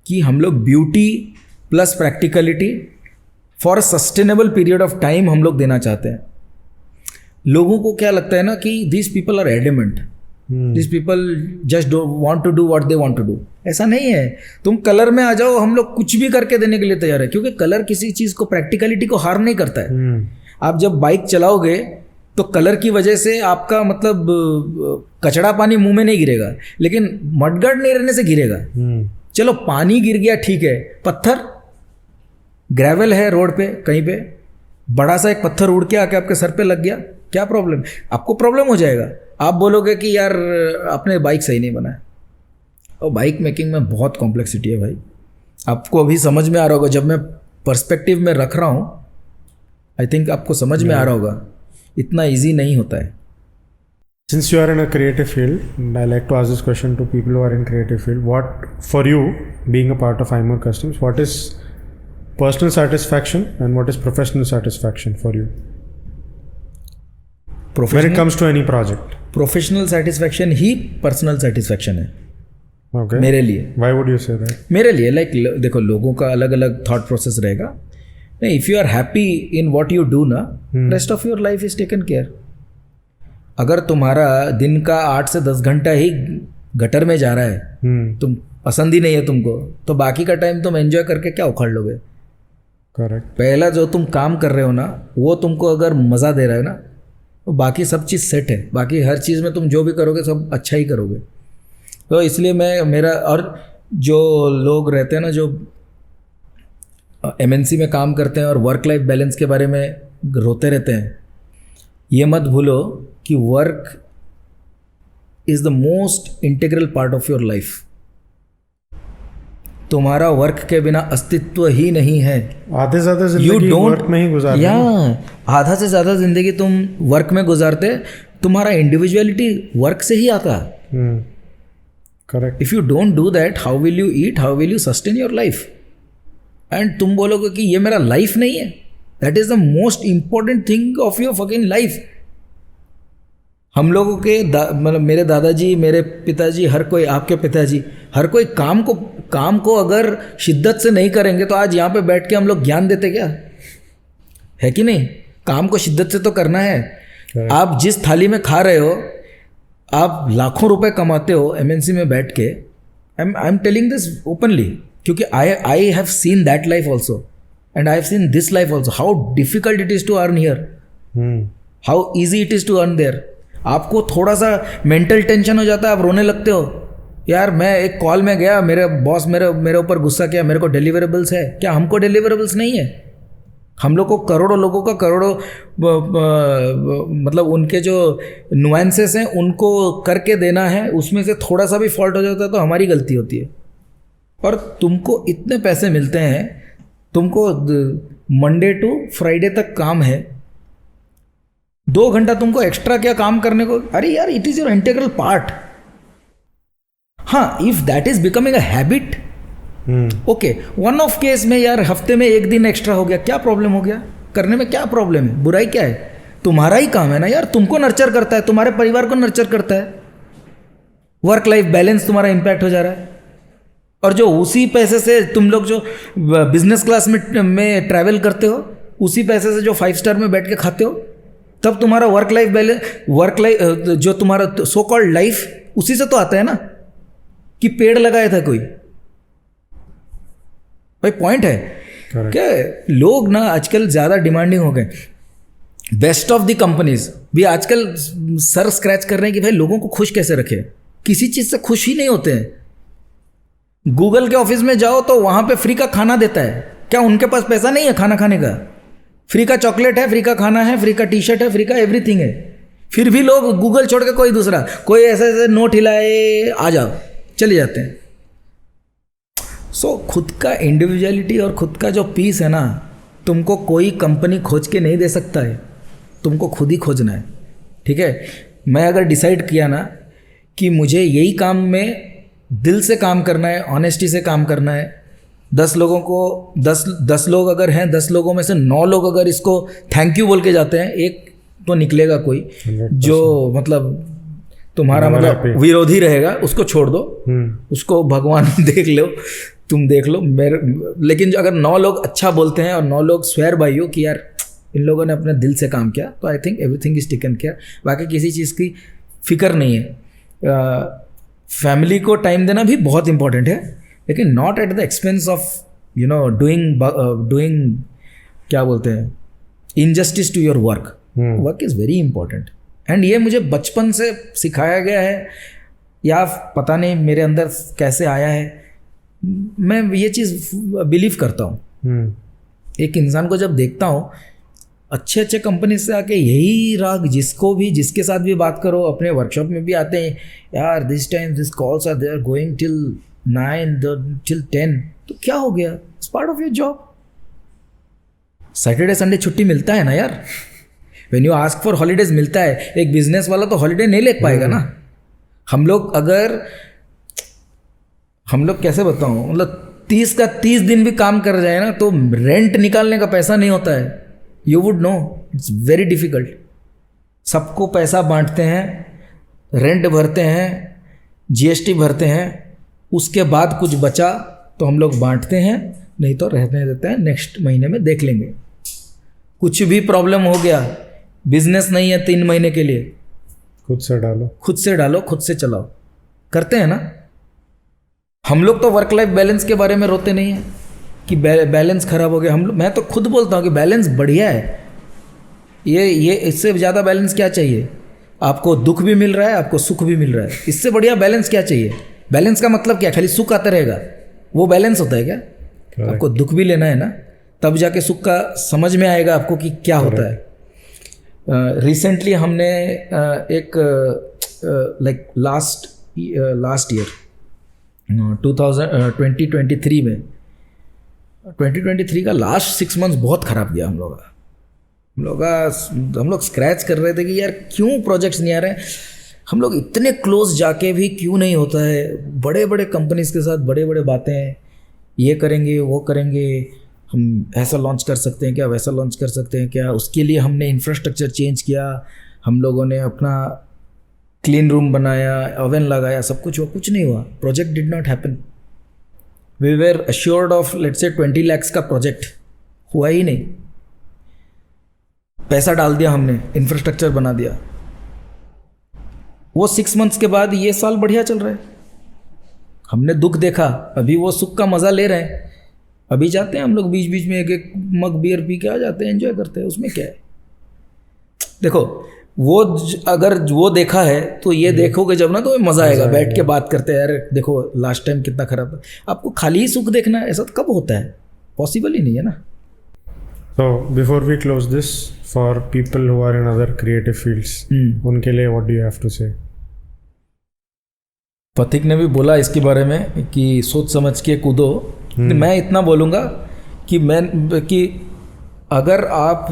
कि हम लोग beauty plus practicality for a sustainable period of time हम लोग देना चाहते हैं। लोगों को क्या लगता है ना कि this people are adamant, this people just want to do what they want to do. ऐसा नहीं है, तुम कलर में आ जाओ, हम लोग कुछ भी करके देने के लिए तैयार है, क्योंकि कलर किसी चीज़ को प्रैक्टिकलिटी को हार्म नहीं करता है। आप जब बाइक चलाओगे तो कलर की वजह से आपका मतलब कचड़ा पानी मुंह में नहीं गिरेगा, लेकिन मडगार्ड नहीं रहने से गिरेगा। चलो पानी गिर गया ठीक है, पत्थर ग्रेवल है रोड पे कहीं पे, बड़ा सा एक पत्थर उड़ के आके आपके सर पे लग गया, क्या प्रॉब्लम? आपको प्रॉब्लम हो जाएगा। आप बोलोगे कि यार आपने बाइक सही नहीं बनाया। और बाइक मेकिंग में बहुत कॉम्प्लेक्सिटी है भाई, आपको अभी समझ में आ रहा होगा जब मैं पर्सपेक्टिव में रख रहा हूँ। आई थिंक आपको समझ में आ रहा होगा, इतना इजी नहीं होता है। Since you are in a creative field, and I like to ask this question to people who are in creative field, what for you, being a part of Eimor Customs, what is personal satisfaction and what is professional satisfaction for you when it comes to any project? Professional satisfaction he personal satisfaction है Okay. मेरे लिए। Why would you say that? मेरे लिए लाइक देखो लोगों का अलग अलग थॉट प्रोसेस रहेगा। नहीं, if you are happy in what you do ना, rest of your life is taken care. अगर तुम्हारा दिन का 8 से 10 घंटा ही गटर में जा रहा है, तुम पसंद ही नहीं है तुमको, तो बाकी का टाइम तुम एंजॉय करके क्या उखाड़ लोगे? करेक्ट। पहला जो तुम काम कर रहे हो ना, वो तुमको अगर मज़ा दे रहा है ना, तो बाकी सब चीज़ सेट है। बाकी हर चीज़ में तुम जो भी करोगे सब अच्छा ही करोगे। तो इसलिए मैं मेरा, और जो लोग रहते हैं ना जो MNC में काम करते हैं और वर्क लाइफ बैलेंस के बारे में रोते रहते हैं, ये मत भूलो कि work is the most integral part of your life. तुम्हारा वर्क के बिना अस्तित्व ही नहीं है। आधे से ज़्यादा जिंदगी वर्क में ही गुजारते या आधा से ज़्यादा जिंदगी तुम वर्क में गुजारते, तुम्हारा इंडिविजुअलिटी वर्क से ही आता। Correct. If you don't do that, how will you eat, how will you sustain your life? And तुम बोलोगे कि ये मेरा लाइफ नहीं है। That is the most important thing of your fucking life. हम लोगों के मतलब मेरे दादाजी, मेरे पिताजी, हर कोई, आपके पिताजी, हर कोई काम को अगर शिद्दत से नहीं करेंगे तो आज यहाँ पे बैठ के हम लोग ज्ञान देते क्या? है कि नहीं? काम को शिद्दत से तो करना है। आप जिस थाली में खा रहे हो, आप लाखों रुपए कमाते हो MNC में बैठ के। I am telling this openly क्योंकि I have seen that life also and I have seen this life also, how difficult it is to earn here, how easy it is to earn there. आपको थोड़ा सा मेंटल टेंशन हो जाता है, आप रोने लगते हो। यार मैं एक कॉल में गया, मेरे बॉस मेरे ऊपर गुस्सा किया, मेरे को डिलीवरेबल्स है क्या? हमको डिलीवरेबल्स नहीं है। हम लोग को करोड़ों लोगों का करोड़ों मतलब उनके जो नुआंसेस हैं उनको करके देना है, उसमें से थोड़ा सा भी फॉल्ट हो जाता है तो हमारी गलती होती है। और तुमको इतने पैसे मिलते हैं, तुमको मंडे टू फ्राइडे तक काम है, 2 घंटा तुमको एक्स्ट्रा क्या काम करने को? अरे यार, it is your integral part. हाँ, if that is becoming a habit, okay, one off case में यार हफ्ते में 1 दिन एक्स्ट्रा हो गया, क्या प्रॉब्लम हो गया? करने में क्या प्रॉब्लम है? बुराई क्या है? तुम्हारा ही काम है ना यार, तुमको नर्चर करता है, तुम्हारे परिवार को नर्चर करता है। वर्क लाइफ बैलेंस तुम्हारा इंपैक्ट हो जा रहा है। और जो उसी पैसे से तुम लोग जो बिजनेस क्लास में ट्रैवल करते हो, उसी पैसे से जो 5 स्टार में बैठ के खाते हो, तब तुम्हारा वर्क लाइफ बैलेंस, जो तुम्हारा सो कॉल्ड लाइफ, उसी से तो आता है ना कि पेड़ लगाया था कोई। भाई पॉइंट है क्या? लोग ना आजकल ज़्यादा डिमांडिंग हो गए। बेस्ट ऑफ द कंपनीज भी आजकल सर स्क्रैच कर रहे हैं कि भाई लोगों को खुश कैसे रखें। किसी चीज़ से खुश ही नहीं होते हैं। गूगल के ऑफिस में जाओ तो वहाँ पे फ्री का खाना देता है। क्या उनके पास पैसा नहीं है खाना खाने का? फ्री का चॉकलेट है, फ्री का खाना है, फ्री का टी शर्ट है, फ्री का एवरीथिंग है। फिर भी लोग गूगल छोड़ के कोई दूसरा, कोई ऐसे नोट हिलाए आ जाओ, चले जाते हैं। सो खुद का इंडिविजुअलिटी और खुद का जो पीस है ना, तुमको कोई कंपनी खोज के नहीं दे सकता है, तुमको खुद ही खोजना है। ठीक है, मैं अगर डिसाइड किया ना कि मुझे यही काम में दिल से काम करना है, ऑनेस्टी से काम करना है, 10 लोगों को 10 लोग अगर हैं, 10 लोगों में से 9 लोग अगर इसको थैंक यू बोल के जाते हैं, एक तो निकलेगा कोई 100%. जो मतलब तुम्हारा Never मतलब happy. विरोधी रहेगा, उसको छोड़ दो, उसको भगवान देख लो, तुम देख लो मेरे। लेकिन अगर 9 लोग अच्छा बोलते हैं और 9 लोग स्वेर बाई हो कि यार इन लोगों ने अपने दिल से काम किया, तो I think everything is taken care. बाकी किसी चीज़ की फिक्र नहीं है। फैमिली को टाइम देना भी बहुत इंपॉर्टेंट है, लेकिन not at the expense of you know doing क्या बोलते हैं, injustice to your work. Work is very important, and ये मुझे बचपन से सिखाया गया है, या पता नहीं मेरे अंदर कैसे आया है, मैं ये चीज़ बिलीव करता हूँ। एक इंसान को जब देखता हूँ अच्छे अच्छे कंपनी से आके यही राग, जिसको भी जिसके साथ भी बात करो, अपने वर्कशॉप में भी आते हैं, यार this time this calls are there going till 9 till 10, तो क्या हो गया, it's part of your job. Saturday Sunday छुट्टी मिलता है ना यार, when you ask for holidays मिलता है। एक बिजनेस वाला तो हॉलीडे नहीं ले पाएगा ना। हम लोग कैसे बताऊं, मतलब 30 का 30 दिन भी काम कर जाए ना, तो रेंट निकालने का पैसा नहीं होता है। You would know, it's very difficult. सबको पैसा बांटते हैं, रेंट भरते हैं, जीएसटी भरते हैं, उसके बाद कुछ बचा तो हम लोग बांटते हैं, नहीं तो रहने देते हैं, नेक्स्ट महीने में देख लेंगे। कुछ भी प्रॉब्लम हो गया, बिजनेस नहीं है 3 महीने के लिए, खुद से डालो, खुद से चलाओ, करते हैं ना। हम लोग तो वर्क लाइफ बैलेंस के बारे में रोते नहीं हैं कि बैलेंस खराब हो गया। मैं तो खुद बोलता हूँ कि बैलेंस बढ़िया है। ये इससे ज़्यादा बैलेंस क्या चाहिए? आपको दुख भी मिल रहा है, आपको सुख भी मिल रहा है, इससे बढ़िया बैलेंस क्या चाहिए? बैलेंस का मतलब क्या, खाली सुख आता रहेगा वो बैलेंस होता है क्या? आपको दुख भी लेना है ना, तब जाके सुख का समझ में आएगा आपको कि क्या होता है। रिसेंटली हमने एक लाइक लास्ट ईयर 2023 में 2023 का लास्ट 6 मंथ्स बहुत ख़राब गया हम लोग स्क्रैच कर रहे थे कि यार क्यों प्रोजेक्ट्स नहीं आ रहे हैं। हम लोग इतने क्लोज जाके भी क्यों नहीं होता है। बड़े बड़े कंपनीज के साथ बड़े बड़े बातें, ये करेंगे वो करेंगे, हम ऐसा लॉन्च कर सकते हैं क्या, वैसा लॉन्च कर सकते हैं क्या, उसके लिए हमने इंफ्रास्ट्रक्चर चेंज किया, हम लोगों ने अपना क्लीन रूम बनाया, ओवन लगाया, सब कुछ हुआ, कुछ नहीं हुआ। Project did not happen. We were assured of let's say 20 lakhs का प्रोजेक्ट, हुआ ही नहीं। पैसा डाल दिया हमने, इंफ्रास्ट्रक्चर बना दिया। वो 6 months के बाद ये साल बढ़िया चल रहा है। हमने दुख देखा, अभी वो सुख का मज़ा ले रहे हैं। अभी जाते हैं हम लोग बीच बीच में, एक मग बियर पी के आ जाते हैं, एंजॉय करते हैं, उसमें क्या है। देखो वो अगर वो देखा है तो ये देखोगे जब ना, तो मज़ा आएगा। बैठ के बात करते हैं, यार देखो लास्ट टाइम कितना खराब था। आपको खाली ही सुख देखना है, ऐसा तो कब होता है? पॉसिबल ही नहीं है ना। So before we close this, for people who are in other creative fields, उनके लिए what do you have to say? पथिक ने भी बोला इसके बारे में कि सोच समझ के कूदो। मैं इतना बोलूँगा कि अगर आप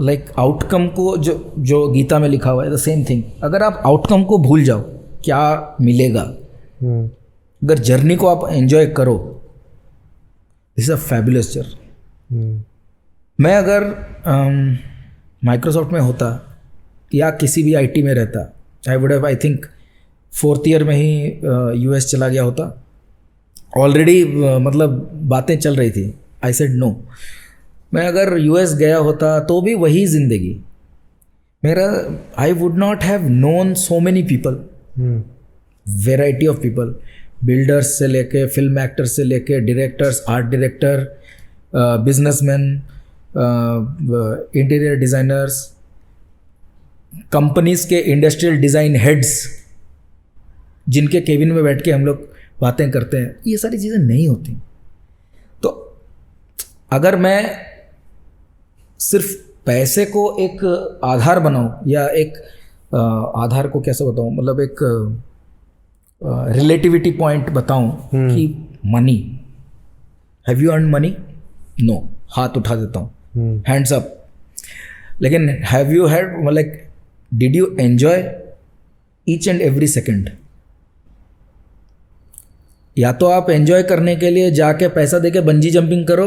लाइक आउटकम को, जो गीता में लिखा हुआ है द सेम थिंग, अगर आप आउटकम को भूल जाओ क्या मिलेगा, अगर जर्नी को आप एंजॉय करो, this is a fabulous journey. मैं अगर माइक्रोसॉफ्ट में होता या किसी भी आईटी में रहता, I would have I think 4th year में ही यूएस चला गया होता। ऑलरेडी मतलब बातें चल रही थी। I said no. मैं अगर यूएस गया होता तो भी वही ज़िंदगी मेरा। I would not have known so many people, variety of people, builders से लेके फिल्म एक्टर्स से लेके directors, art director, businessman, interior designers, companies के इंडस्ट्रियल डिज़ाइन हेड्स, जिनके केबिन में बैठ के हम लोग बातें करते हैं। ये सारी चीज़ें नहीं होती। तो अगर मैं सिर्फ पैसे को एक आधार बनाऊं, या एक आधार को कैसे बताऊं, मतलब एक रिलेटिविटी पॉइंट बताऊं कि money, have you earn money? No, हाथ उठा देता हूं, हैंड्स अप। लेकिन have you had, like did you enjoy each and every second? या तो आप एंजॉय करने के लिए जाके पैसा देके बंजी जंपिंग करो,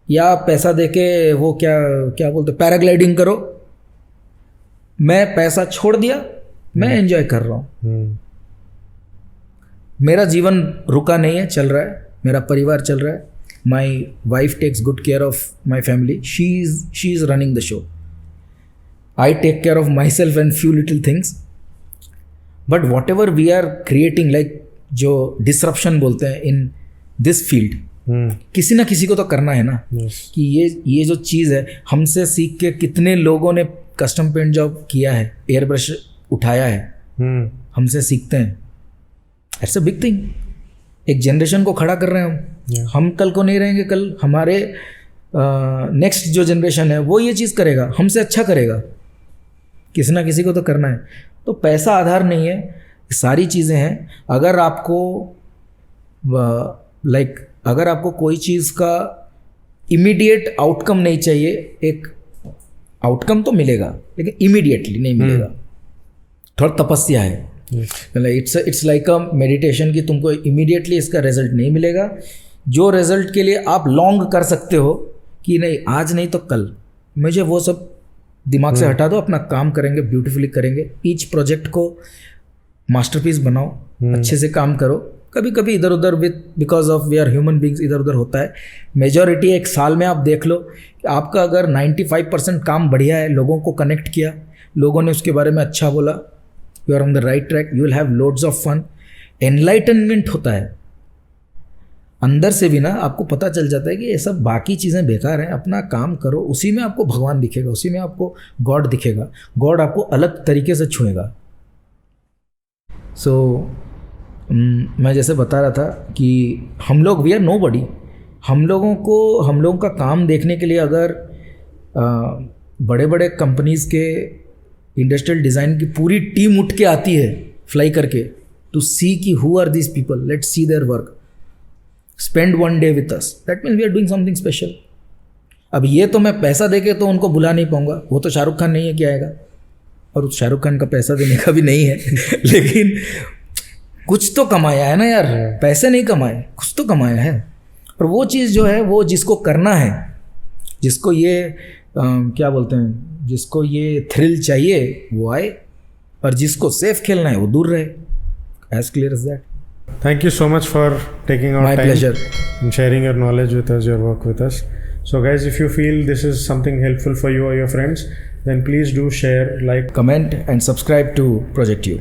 या पैसा देके वो क्या क्या बोलते पैराग्लाइडिंग करो। मैं पैसा छोड़ दिया, मैं एंजॉय कर रहा हूँ। मेरा जीवन रुका नहीं है, चल रहा है, मेरा परिवार चल रहा है। My wife takes good care of my family, she is running the show. I take care of myself and few little things. But whatever we are creating, like जो डिसरप्शन बोलते हैं इन दिस फील्ड, किसी ना किसी को तो करना है ना। कि ये जो चीज़ है, हमसे सीख के कितने लोगों ने कस्टम पेंट जॉब किया है, एयर ब्रश उठाया है, हमसे सीखते हैं। It's a big thing. एक जनरेशन को खड़ा कर रहे हैं हम कल को नहीं रहेंगे, कल हमारे नेक्स्ट जो जनरेशन है वो ये चीज़ करेगा, हमसे अच्छा करेगा। किसी ना किसी को तो करना है। तो पैसा आधार नहीं है, सारी चीज़ें हैं। अगर आपको अगर आपको कोई चीज़ का इमीडिएट आउटकम नहीं चाहिए, एक आउटकम तो मिलेगा लेकिन इमीडिएटली नहीं मिलेगा, थोड़ा तपस्या है। इट्स लाइक अ मेडिटेशन कि तुमको इमीडिएटली इसका रिजल्ट नहीं मिलेगा। जो रिजल्ट के लिए आप लॉन्ग कर सकते हो कि नहीं आज नहीं तो कल, मुझे वो सब दिमाग से हटा दो, अपना काम करेंगे, ब्यूटीफुली करेंगे। ईच प्रोजेक्ट को मास्टरपीस बनाओ, अच्छे से काम करो। कभी कभी इधर उधर because of we are human beings इधर उधर होता है। मेजॉरिटी एक साल में आप देख लो कि आपका अगर 95% काम बढ़िया है, लोगों को कनेक्ट किया, लोगों ने उसके बारे में अच्छा बोला, you are on the right track, you will have loads of fun. Enlightenment होता है अंदर से भी ना, आपको पता चल जाता है कि ये सब बाकी चीज़ें बेकार हैं, अपना काम करो, उसी में आपको भगवान दिखेगा, उसी में आपको गॉड दिखेगा। गॉड आपको अलग तरीके से छुएगा। सो मैं जैसे बता रहा था कि हम लोग वी आर नोबडी। हम लोगों का काम देखने के लिए अगर बड़े बड़े कंपनीज़ के इंडस्ट्रियल डिज़ाइन की पूरी टीम उठ के आती है फ्लाई करके टू सी कि who are these people, let's see their work, spend one day with us, that means we are doing something special. अब ये तो मैं पैसा देके तो उनको बुला नहीं पाऊंगा, वो तो शाहरुख खान नहीं है कि आएगा, और उस शाहरुख खान का पैसा देने का भी नहीं है लेकिन कुछ तो कमाया है ना यार, पैसे नहीं कमाए, कुछ तो कमाया है। और वो चीज़ जो है, वो जिसको करना है, जिसको ये क्या बोलते हैं, जिसको ये थ्रिल चाहिए वो आए, और जिसको सेफ खेलना है वो दूर रहे। As clear as that. Thank you so much for taking our My time pleasure. and sharing your knowledge with us, your work with us. So guys, if you feel this is something helpful for you or your friends, then please do share, like, Comment and subscribe to Project U.